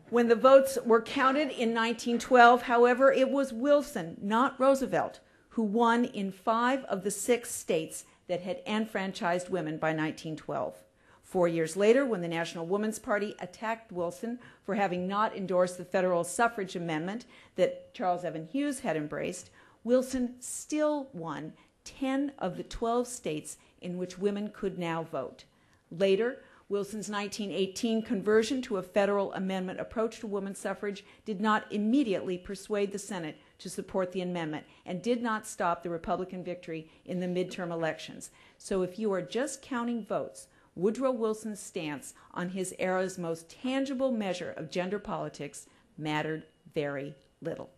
Speaker 4: When the votes were counted in 1912, however, it was Wilson, not Roosevelt, who won in 5 of the 6 states that had enfranchised women by 1912. 4 years later, when the National Woman's Party attacked Wilson for having not endorsed the federal suffrage amendment that Charles Evan Hughes had embraced, Wilson still won 10 of the 12 states in which women could now vote. Later, Wilson's 1918 conversion to a federal amendment approach to women's suffrage did not immediately persuade the Senate to support the amendment and did not stop the Republican victory in the midterm elections. So if you are just counting votes, Woodrow Wilson's stance on his era's most tangible measure of gender politics mattered very little.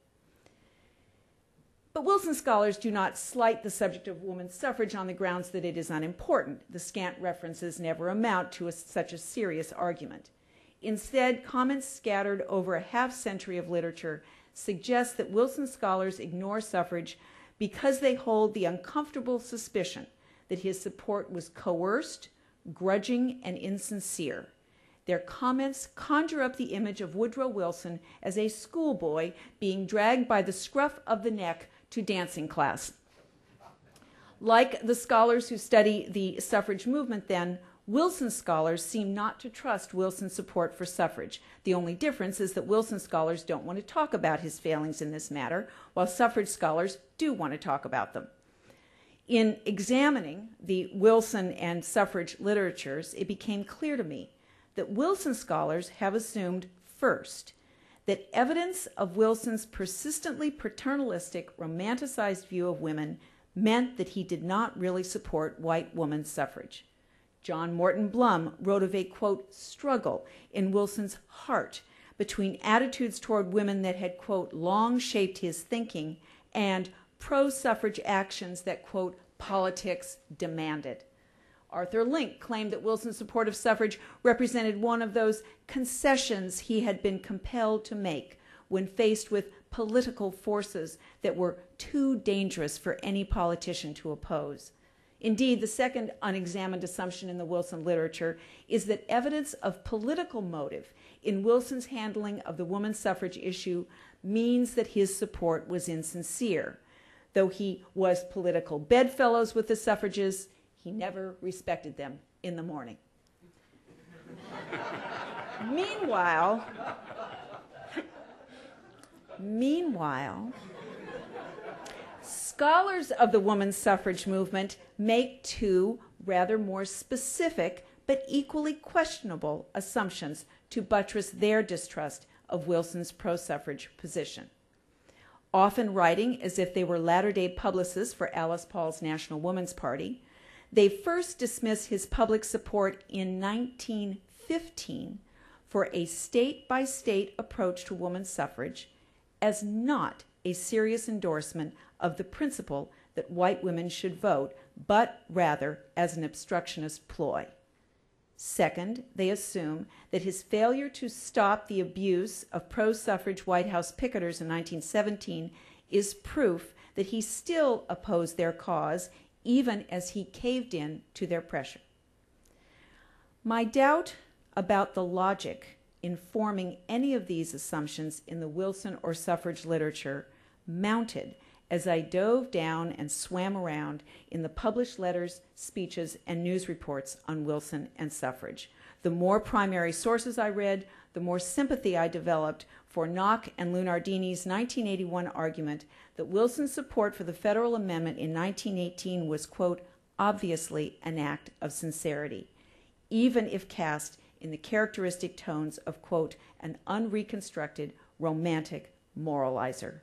Speaker 4: But Wilson scholars do not slight the subject of women's suffrage on the grounds that it is unimportant. The scant references never amount to such a serious argument. Instead, comments scattered over a half-century of literature suggest that Wilson scholars ignore suffrage because they hold the uncomfortable suspicion that his support was coerced, grudging, and insincere. Their comments conjure up the image of Woodrow Wilson as a schoolboy being dragged by the scruff of the neck to dancing class. Like the scholars who study the suffrage movement then, Wilson scholars seem not to trust Wilson's support for suffrage. The only difference is that Wilson scholars don't want to talk about his failings in this matter, while suffrage scholars do want to talk about them. In examining the Wilson and suffrage literatures, it became clear to me that Wilson scholars have assumed, first, that evidence of Wilson's persistently paternalistic, romanticized view of women meant that he did not really support white women's suffrage. John Morton Blum wrote of a, quote, struggle in Wilson's heart between attitudes toward women that had, quote, long shaped his thinking and pro-suffrage actions that, quote, politics demanded. Arthur Link claimed that Wilson's support of suffrage represented one of those concessions he had been compelled to make when faced with political forces that were too dangerous for any politician to oppose. Indeed, the second unexamined assumption in the Wilson literature is that evidence of political motive in Wilson's handling of the women's suffrage issue means that his support was insincere. Though he was political bedfellows with the suffragists, he never respected them in the morning. Meanwhile, scholars of the women's suffrage movement make 2 rather more specific but equally questionable assumptions to buttress their distrust of Wilson's pro-suffrage position. Often writing as if they were latter-day publicists for Alice Paul's National Woman's Party, they first dismiss his public support in 1915 for a state-by-state approach to women's suffrage as not a serious endorsement of the principle that white women should vote, but rather as an obstructionist ploy. Second, they assume that his failure to stop the abuse of pro-suffrage White House picketers in 1917 is proof that he still opposed their cause even as he caved in to their pressure. My doubt about the logic informing any of these assumptions in the Wilson or suffrage literature mounted as I dove down and swam around in the published letters, speeches, and news reports on Wilson and suffrage. The more primary sources I read, the more sympathy I developed for Nock and Lunardini's 1981 argument that Wilson's support for the federal amendment in 1918 was, quote, obviously an act of sincerity, even if cast in the characteristic tones of, quote, an unreconstructed, romantic moralizer.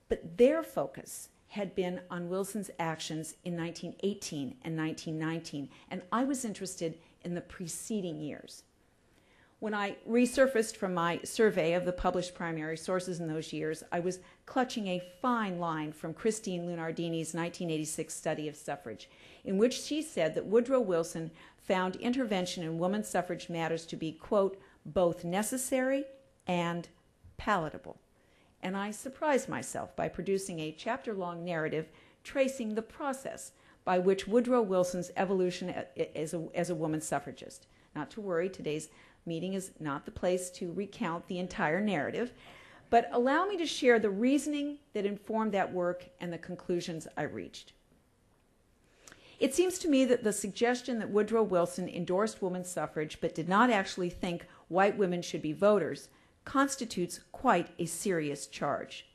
Speaker 4: But their focus had been on Wilson's actions in 1918 and 1919, and I was interested in the preceding years. When I resurfaced from my survey of the published primary sources in those years, I was clutching a fine line from Christine Lunardini's 1986 study of suffrage, in which she said that Woodrow Wilson found intervention in women's suffrage matters to be, quote, both necessary and palatable. And I surprised myself by producing a chapter-long narrative tracing the process by which Woodrow Wilson's evolution as a woman suffragist. Not to worry, today's meeting is not the place to recount the entire narrative, but allow me to share the reasoning that informed that work and the conclusions I reached. It seems to me that the suggestion that Woodrow Wilson endorsed women's suffrage but did not actually think white women should be voters constitutes quite a serious charge.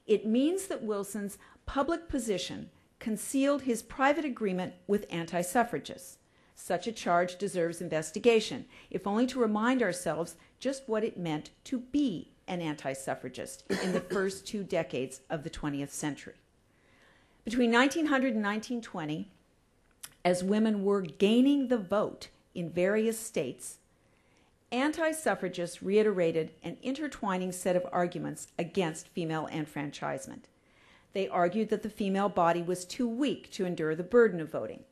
Speaker 4: It means that Wilson's public position concealed his private agreement with anti-suffragists. Such a charge deserves investigation, if only to remind ourselves just what it meant to be an anti-suffragist in the first 2 decades of the 20th century. Between 1900 and 1920, as women were gaining the vote in various states, anti-suffragists reiterated an intertwining set of arguments against female enfranchisement. They argued that the female body was too weak to endure the burden of voting.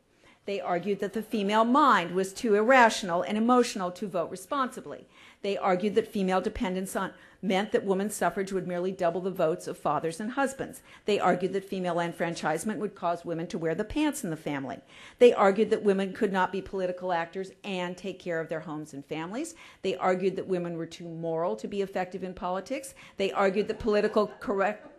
Speaker 4: They argued that the female mind was too irrational and emotional to vote responsibly. They argued that female dependence meant that women's suffrage would merely double the votes of fathers and husbands. They argued that female enfranchisement would cause women to wear the pants in the family. They argued that women could not be political actors and take care of their homes and families. They argued that women were too moral to be effective in politics. They argued that political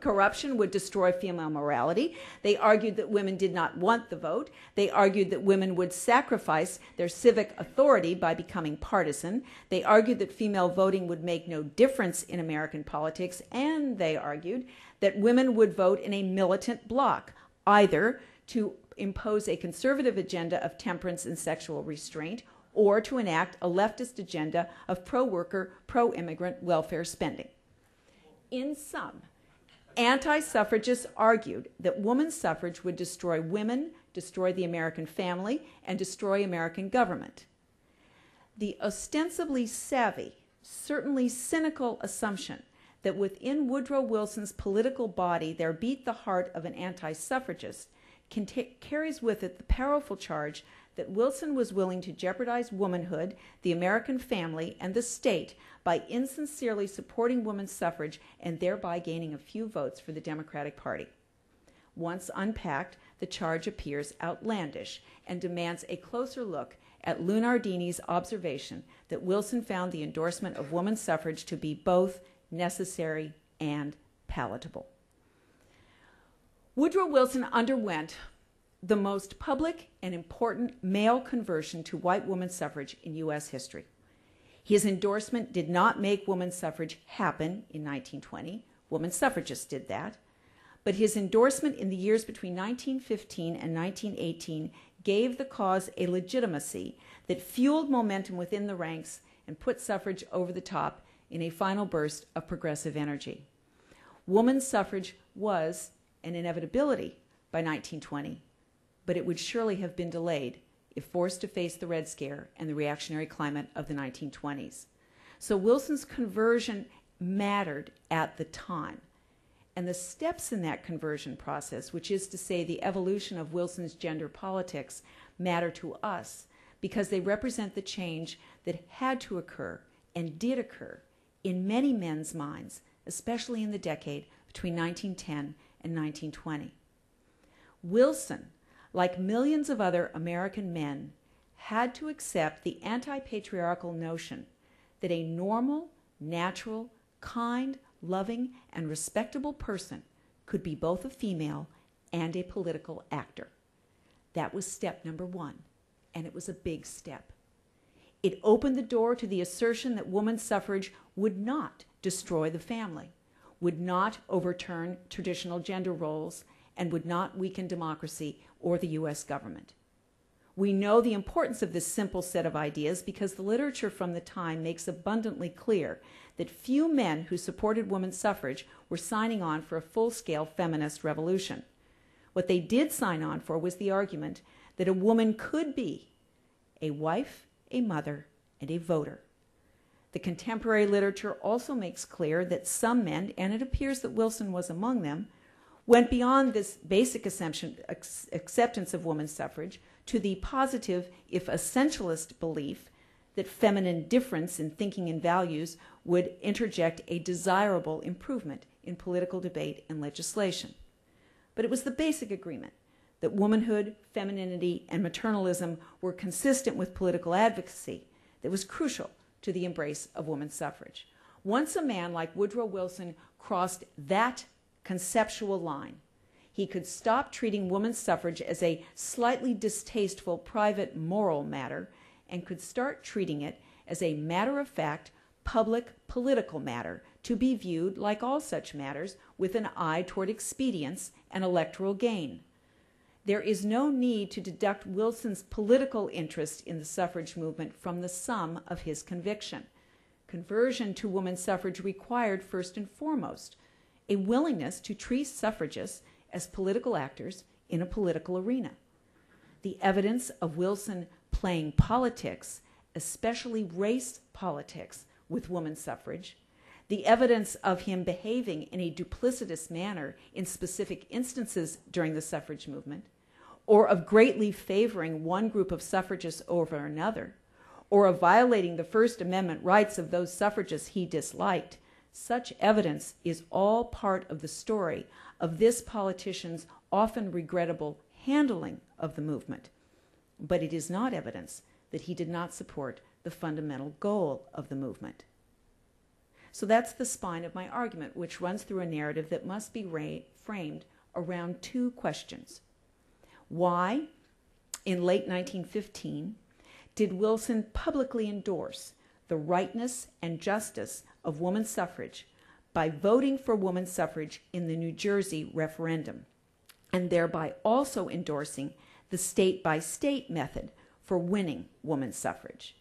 Speaker 4: corruption would destroy female morality. They argued that women did not want the vote. They argued that women would sacrifice their civic authority by becoming partisan. They argued that female voting would make no difference in American politics, and they argued that women would vote in a militant bloc, either to impose a conservative agenda of temperance and sexual restraint, or to enact a leftist agenda of pro-worker, pro-immigrant welfare spending. In sum, anti-suffragists argued that women's suffrage would destroy women, destroy the American family, and destroy American government. The ostensibly savvy, certainly cynical assumption that within Woodrow Wilson's political body there beat the heart of an anti-suffragist carries with it the powerful charge that Wilson was willing to jeopardize womanhood, the American family, and the state by insincerely supporting women's suffrage and thereby gaining a few votes for the Democratic Party. Once unpacked, the charge appears outlandish and demands a closer look at Lunardini's observation that Wilson found the endorsement of women's suffrage to be both necessary and palatable. Woodrow Wilson underwent the most public and important male conversion to white women's suffrage in U.S. history. His endorsement did not make women's suffrage happen in 1920. Women suffragists did that. But his endorsement in the years between 1915 and 1918 gave the cause a legitimacy that fueled momentum within the ranks and put suffrage over the top in a final burst of progressive energy. Women's suffrage was an inevitability by 1920, but it would surely have been delayed if forced to face the Red Scare and the reactionary climate of the 1920s. So Wilson's conversion mattered at the time. And the steps in that conversion process, which is to say the evolution of Wilson's gender politics, matter to us because they represent the change that had to occur and did occur in many men's minds, especially in the decade between 1910 and 1920. Wilson, like millions of other American men, had to accept the anti-patriarchal notion that a normal, natural, kind, loving, and respectable person could be both a female and a political actor. That was step number one, and it was a big step. It opened the door to the assertion that women's suffrage would not destroy the family, would not overturn traditional gender roles, and would not weaken democracy or the U.S. government. We know the importance of this simple set of ideas because the literature from the time makes abundantly clear that few men who supported women's suffrage were signing on for a full-scale feminist revolution. What they did sign on for was the argument that a woman could be a wife, a mother, and a voter. The contemporary literature also makes clear that some men, and it appears that Wilson was among them, went beyond this basic acceptance of women's suffrage to the positive, if essentialist, belief that feminine difference in thinking and values would interject a desirable improvement in political debate and legislation. But it was the basic agreement that womanhood, femininity, and maternalism were consistent with political advocacy that was crucial to the embrace of women's suffrage. Once a man like Woodrow Wilson crossed that conceptual line, he could stop treating women's suffrage as a slightly distasteful private moral matter and could start treating it as a matter-of-fact public political matter to be viewed, like all such matters, with an eye toward expedience and electoral gain. There is no need to deduct Wilson's political interest in the suffrage movement from the sum of his conviction. Conversion to women's suffrage required, first and foremost, a willingness to treat suffragists as political actors in a political arena. The evidence of Wilson playing politics, especially race politics, with women's suffrage, the evidence of him behaving in a duplicitous manner in specific instances during the suffrage movement, or of greatly favoring one group of suffragists over another, or of violating the First Amendment rights of those suffragists he disliked, such evidence is all part of the story of this politician's often regrettable handling of the movement. But it is not evidence that he did not support the fundamental goal of the movement. So that's the spine of my argument, which runs through a narrative that must be framed around two questions. Why, in late 1915, did Wilson publicly endorse the rightness and justice of women's suffrage by voting for women's suffrage in the New Jersey referendum, and thereby also endorsing the state-by-state method for winning women's suffrage?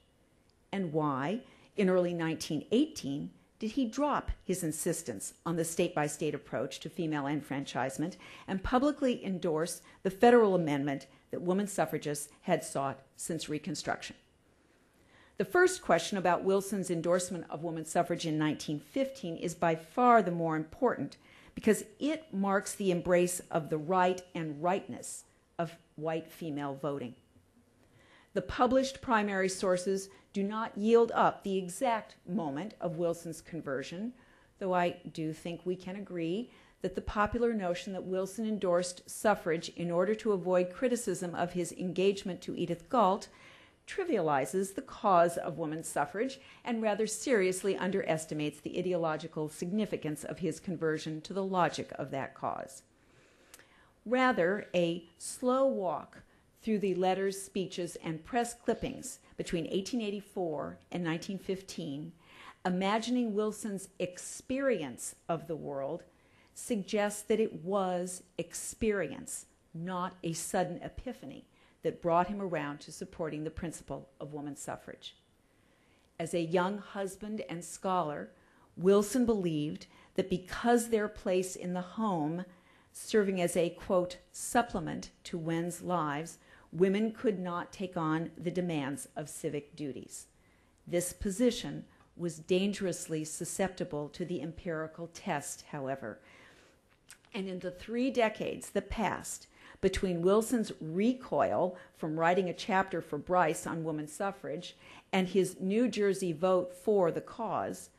Speaker 4: And why, in early 1918, did he drop his insistence on the state-by-state approach to female enfranchisement and publicly endorse the federal amendment that women suffragists had sought since Reconstruction? The first question about Wilson's endorsement of women's suffrage in 1915 is by far the more important because it marks the embrace of the right and rightness of white female voting. The published primary sources do not yield up the exact moment of Wilson's conversion, though I do think we can agree that the popular notion that Wilson endorsed suffrage in order to avoid criticism of his engagement to Edith Galt trivializes the cause of women's suffrage and rather seriously underestimates the ideological significance of his conversion to the logic of that cause. Rather, a slow walk through the letters, speeches, and press clippings between 1884 and 1915, imagining Wilson's experience of the world, suggests that it was experience, not a sudden epiphany, that brought him around to supporting the principle of women's suffrage. As a young husband and scholar, Wilson believed that because their place in the home, serving as a, quote, supplement to men's lives, women could not take on the demands of civic duties. This position was dangerously susceptible to the empirical test, however. And in the 3 decades that passed between Wilson's recoil from writing a chapter for Bryce on women's suffrage and his New Jersey vote for the cause,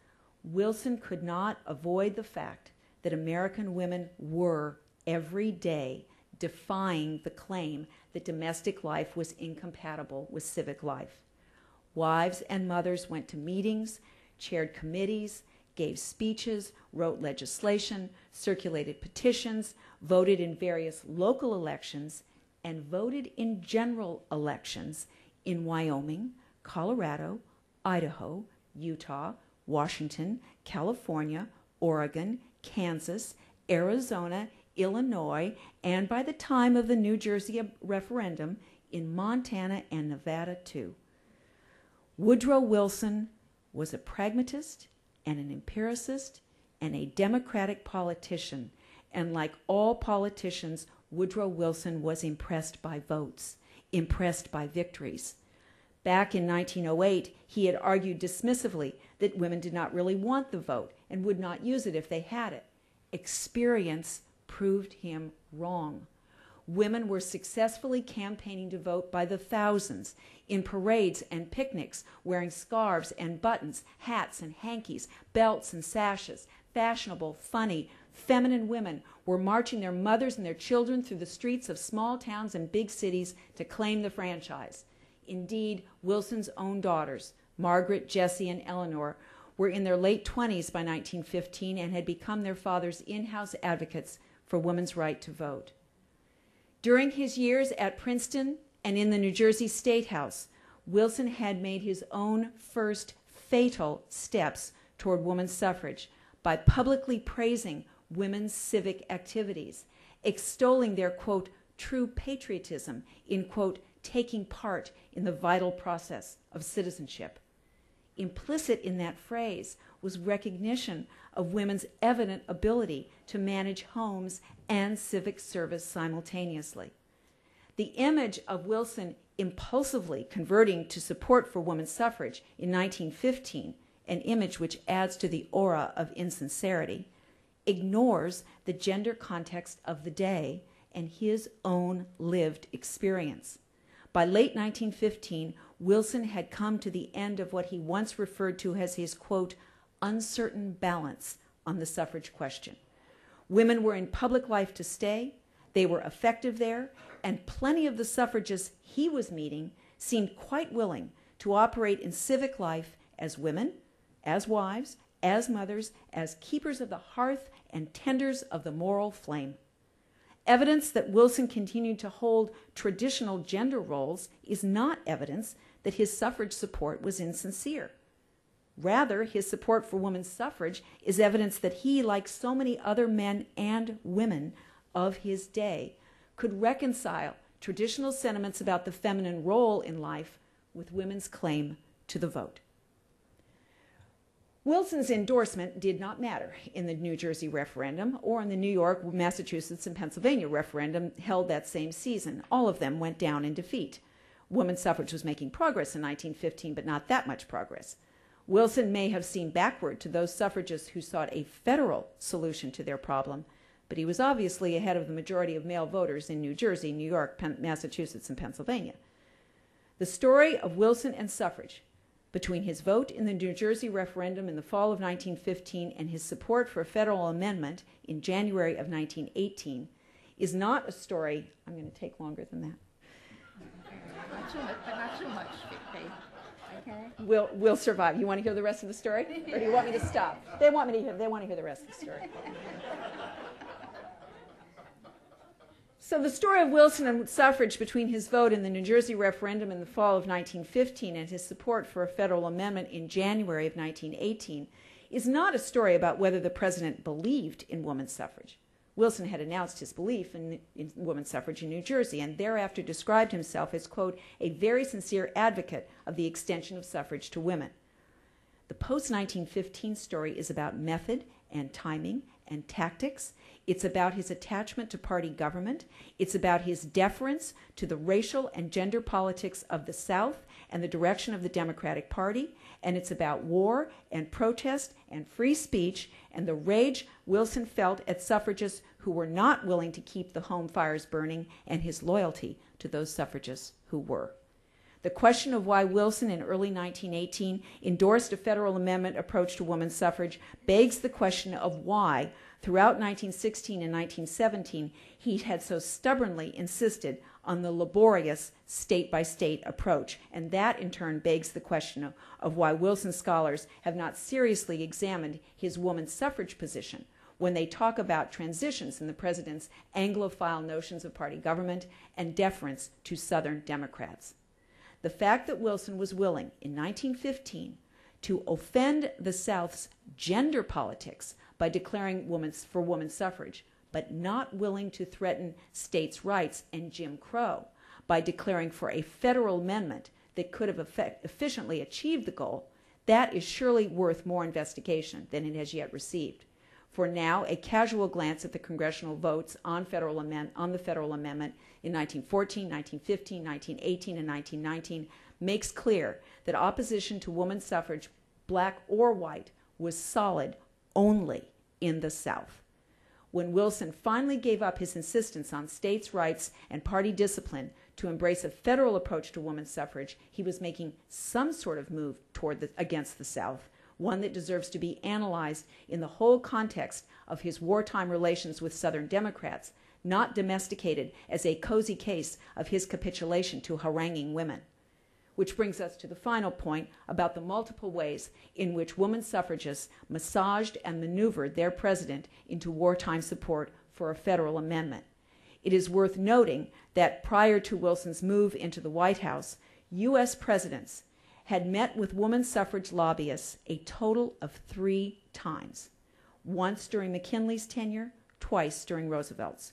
Speaker 4: Wilson could not avoid the fact that American women were, every day, defying the claim that domestic life was incompatible with civic life. Wives and mothers went to meetings, chaired committees, gave speeches, wrote legislation, circulated petitions, voted in various local elections, and voted in general elections in Wyoming, Colorado, Idaho, Utah, Washington, California, Oregon, Kansas, Arizona, Illinois, and by the time of the New Jersey referendum, in Montana and Nevada too. Woodrow Wilson was a pragmatist and an empiricist and a democratic politician, and like all politicians, Woodrow Wilson was impressed by votes, impressed by victories. Back in 1908, he had argued dismissively that women did not really want the vote and would not use it if they had it. Experience proved him wrong. Women were successfully campaigning to vote by the thousands in parades and picnics, wearing scarves and buttons, hats and hankies, belts and sashes. Fashionable, funny, feminine women were marching their mothers and their children through the streets of small towns and big cities to claim the franchise. Indeed, Wilson's own daughters, Margaret, Jessie, and Eleanor, were in their late 20s by 1915 and had become their father's in-house advocates for women's right to vote. During his years at Princeton and in the New Jersey State House, Wilson had made his own first fatal steps toward women's suffrage by publicly praising women's civic activities, extolling their, quote, true patriotism in, quote, taking part in the vital process of citizenship. Implicit in that phrase was recognition of women's evident ability to manage homes and civic service simultaneously. The image of Wilson impulsively converting to support for women's suffrage in 1915, an image which adds to the aura of insincerity, ignores the gender context of the day and his own lived experience. By late 1915, Wilson had come to the end of what he once referred to as his, quote, uncertain balance on the suffrage question. Women were in public life to stay, they were effective there, and plenty of the suffragists he was meeting seemed quite willing to operate in civic life as women, as wives, as mothers, as keepers of the hearth and tenders of the moral flame. Evidence that Wilson continued to hold traditional gender roles is not evidence that his suffrage support was insincere. Rather, his support for women's suffrage is evidence that he, like so many other men and women of his day, could reconcile traditional sentiments about the feminine role in life with women's claim to the vote. Wilson's endorsement did not matter in the New Jersey referendum or in the New York, Massachusetts, and Pennsylvania referendum held that same season. All of them went down in defeat. Women's suffrage was making progress in 1915, but not that much progress. Wilson may have seen backward to those suffragists who sought a federal solution to their problem, but he was obviously ahead of the majority of male voters in New Jersey, New York, Massachusetts, and Pennsylvania. The story of Wilson and suffrage, between his vote in the New Jersey referendum in the fall of 1915 and his support for a federal amendment in January of 1918, is not a story. I'm going to take longer than that.
Speaker 5: Not too much, but not too much. Okay.
Speaker 4: We'll survive. You want to hear the rest of the story, or do you want me to stop? They want to hear the rest of the story. So the story of Wilson and suffrage between his vote in the New Jersey referendum in the fall of 1915 and his support for a federal amendment in January of 1918 is not a story about whether the president believed in women's suffrage. Wilson had announced his belief in women's suffrage in New Jersey and thereafter described himself as, quote, a very sincere advocate of the extension of suffrage to women. The post-1915 story is about method and timing and tactics. It's about his attachment to party government. It's about his deference to the racial and gender politics of the South and the direction of the Democratic Party. And it's about war and protest and free speech and the rage Wilson felt at suffragists who were not willing to keep the home fires burning and his loyalty to those suffragists who were. The question of why Wilson in early 1918 endorsed a federal amendment approach to women's suffrage begs the question of why, throughout 1916 and 1917, he had so stubbornly insisted on the laborious state-by-state approach. And that, in turn, begs the question of why Wilson scholars have not seriously examined his women's suffrage position when they talk about transitions in the president's Anglophile notions of party government and deference to Southern Democrats. The fact that Wilson was willing, in 1915, to offend the South's gender politics by declaring for women's suffrage, but not willing to threaten states' rights and Jim Crow by declaring for a federal amendment that could have efficiently achieved the goal, that is surely worth more investigation than it has yet received. for now, a casual glance at the congressional votes on the Federal Amendment in 1914, 1915, 1918, and 1919 makes clear that opposition to women's suffrage, black or white, was solid only in the South. When Wilson finally gave up his insistence on states' rights and party discipline to embrace a federal approach to women's suffrage, he was making some sort of move against the South, one that deserves to be analyzed in the whole context of his wartime relations with Southern Democrats, not domesticated as a cozy case of his capitulation to haranguing women. Which brings us to the final point about the multiple ways in which women suffragists massaged and maneuvered their president into wartime support for a federal amendment. It is worth noting that prior to Wilson's move into the White House, U.S. presidents had met with woman suffrage lobbyists a total of 3 times, once during McKinley's tenure, twice during Roosevelt's.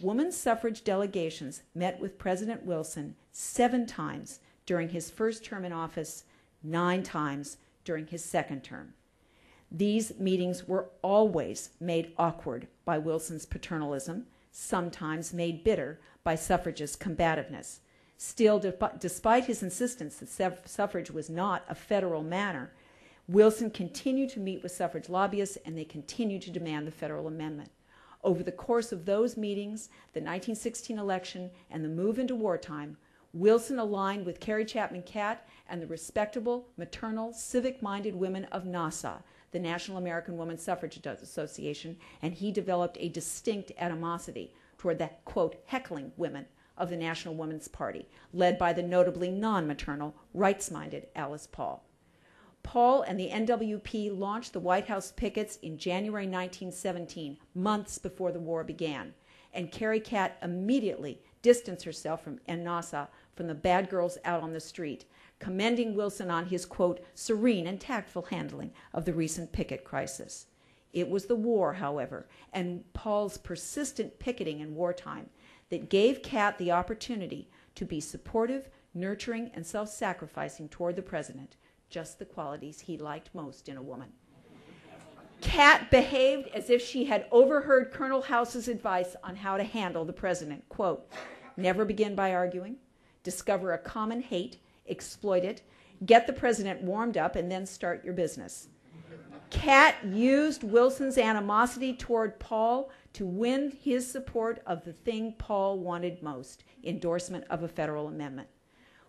Speaker 4: Woman suffrage delegations met with President Wilson 7 times during his first term in office, 9 times during his second term. These meetings were always made awkward by Wilson's paternalism, sometimes made bitter by suffragist combativeness. Still, despite his insistence that suffrage was not a federal matter, Wilson continued to meet with suffrage lobbyists, and they continued to demand the federal amendment. Over the course of those meetings, the 1916 election, and the move into wartime, Wilson aligned with Carrie Chapman Catt and the respectable, maternal, civic-minded women of NASA, the National American Woman Suffrage Association, and he developed a distinct animosity toward the, quote, heckling women of the National Women's Party, led by the notably non-maternal, rights-minded Alice Paul. Paul and the NWP launched the White House pickets in January 1917, months before the war began, and Carrie Catt immediately distanced herself from NASA from the bad girls out on the street, commending Wilson on his, quote, serene and tactful handling of the recent picket crisis. It was the war, however, and Paul's persistent picketing in wartime that gave Catt the opportunity to be supportive, nurturing, and self-sacrificing toward the president, just the qualities he liked most in a woman. Catt behaved as if she had overheard Colonel House's advice on how to handle the president. Quote, never begin by arguing, discover a common hate, exploit it, get the president warmed up, and then start your business. Catt used Wilson's animosity toward Paul to win his support of the thing Paul wanted most, endorsement of a federal amendment.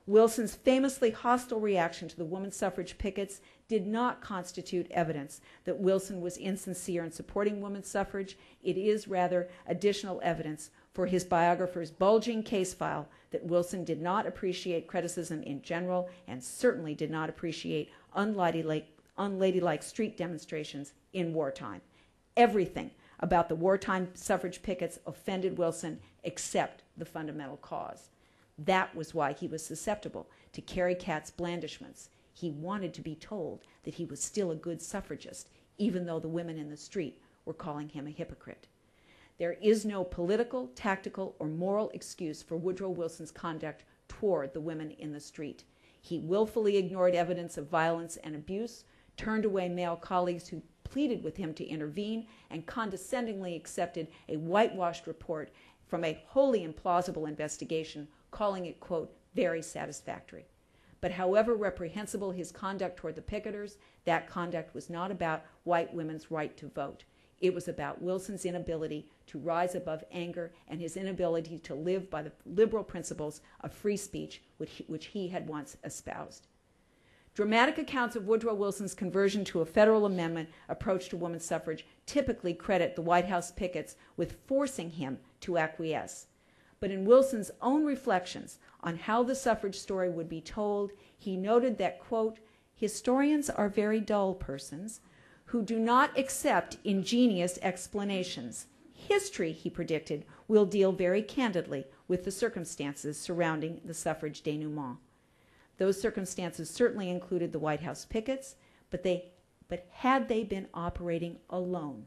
Speaker 4: Wilson's famously hostile reaction to the woman suffrage pickets did not constitute evidence that Wilson was insincere in supporting women's suffrage. It is rather additional evidence for his biographer's bulging case file that Wilson did not appreciate criticism in general and certainly did not appreciate unladylike street demonstrations in wartime. Everything about the wartime suffrage pickets offended Wilson except the fundamental cause. That was why he was susceptible to Carrie Catt's blandishments. He wanted to be told that he was still a good suffragist, even though the women in the street were calling him a hypocrite. There is no political, tactical, or moral excuse for Woodrow Wilson's conduct toward the women in the street. He willfully ignored evidence of violence and abuse, turned away male colleagues who pleaded with him to intervene, and condescendingly accepted a whitewashed report from a wholly implausible investigation, calling it, quote, very satisfactory. But however reprehensible his conduct toward the picketers, that conduct was not about white women's right to vote. It was about Wilson's inability to rise above anger and his inability to live by the liberal principles of free speech which he had once espoused. Dramatic accounts of Woodrow Wilson's conversion to a federal amendment approach to women's suffrage typically credit the White House pickets with forcing him to acquiesce. But in Wilson's own reflections on how the suffrage story would be told, he noted that, quote, historians are very dull persons who do not accept ingenious explanations. History, he predicted, will deal very candidly with the circumstances surrounding the suffrage denouement. Those circumstances certainly included the White House pickets, but had they been operating alone,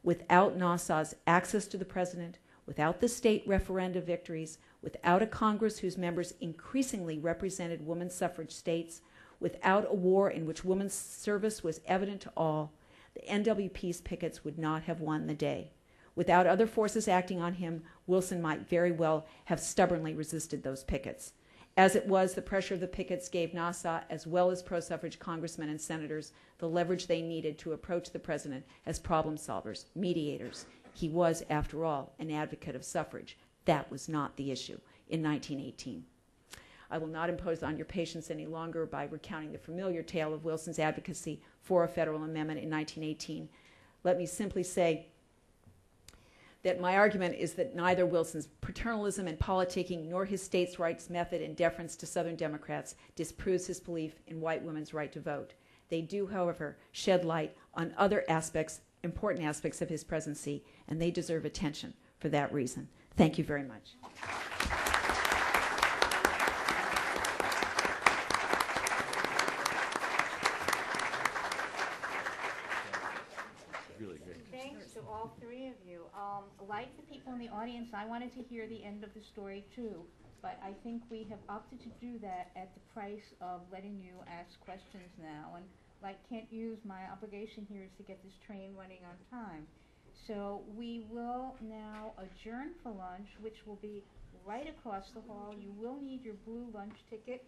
Speaker 4: without NASA's access to the president, without the state referenda victories, without a Congress whose members increasingly represented women's suffrage states, without a war in which women's service was evident to all, the NWP's pickets would not have won the day. Without other forces acting on him, Wilson might very well have stubbornly resisted those pickets. As it was, the pressure of the pickets gave Nassau, as well as pro-suffrage congressmen and senators, the leverage they needed to approach the president as problem solvers, mediators. He was, after all, an advocate of suffrage. That was not the issue in 1918. I will not impose on your patience any longer by recounting the familiar tale of Wilson's advocacy for a federal amendment in 1918. Let me simply say that my argument is that neither Wilson's paternalism and politicking nor his states' rights method in deference to Southern Democrats disproves his belief in white women's right to vote. They do, however, shed light on other aspects, important aspects of his presidency, and they deserve attention for that reason. Thank you very much.
Speaker 2: Really great.
Speaker 5: Thanks to all three of you. Like the people in the audience, I wanted to hear the end of the story too, but I think we have opted to do that at the price of letting you ask questions now. And like Kent Hughes, my obligation here is to get this train running on time. So we will now adjourn for lunch, which will be right across the hall. You will need your blue lunch ticket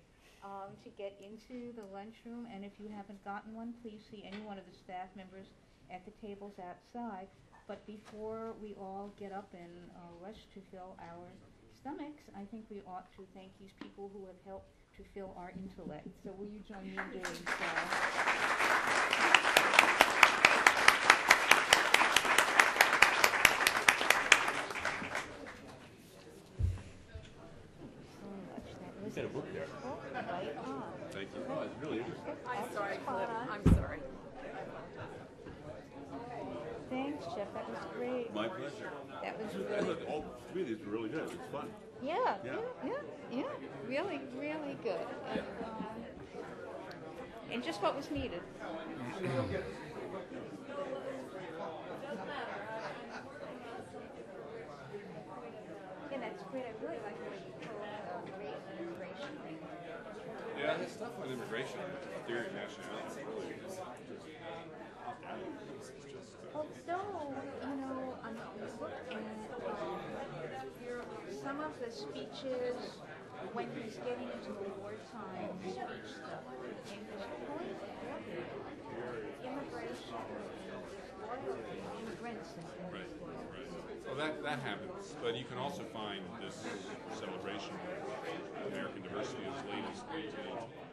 Speaker 5: to get into the lunchroom, and if you haven't gotten one, please see any one of the staff members at the tables outside. But before we all get up and rush to fill our stomachs, I think we ought to thank these people who have helped to fill our intellect. So will you join me in doing so?
Speaker 2: You got a book there.
Speaker 5: Right on.
Speaker 2: Thank you. Oh, it's really interesting.
Speaker 4: I'm sorry, Cliff. I'm sorry.
Speaker 5: Thanks, Jeff. That was great.
Speaker 2: My pleasure.
Speaker 5: That was
Speaker 2: I
Speaker 5: really
Speaker 2: thought all three of these were really good. It was fun.
Speaker 5: yeah,
Speaker 2: Yeah.
Speaker 5: really, really good. And just what was needed. Yeah, that's great. I really like the way you told race and immigration.
Speaker 1: Yeah, his stuff on immigration, theory of nationality, is really
Speaker 5: Although, I'm looking at some of the speeches when he's getting into the wartime speech stuff, and his point of immigration and immigrants.
Speaker 1: right. Well, that happens, but you can also find this celebration of American diversity as late as 1918.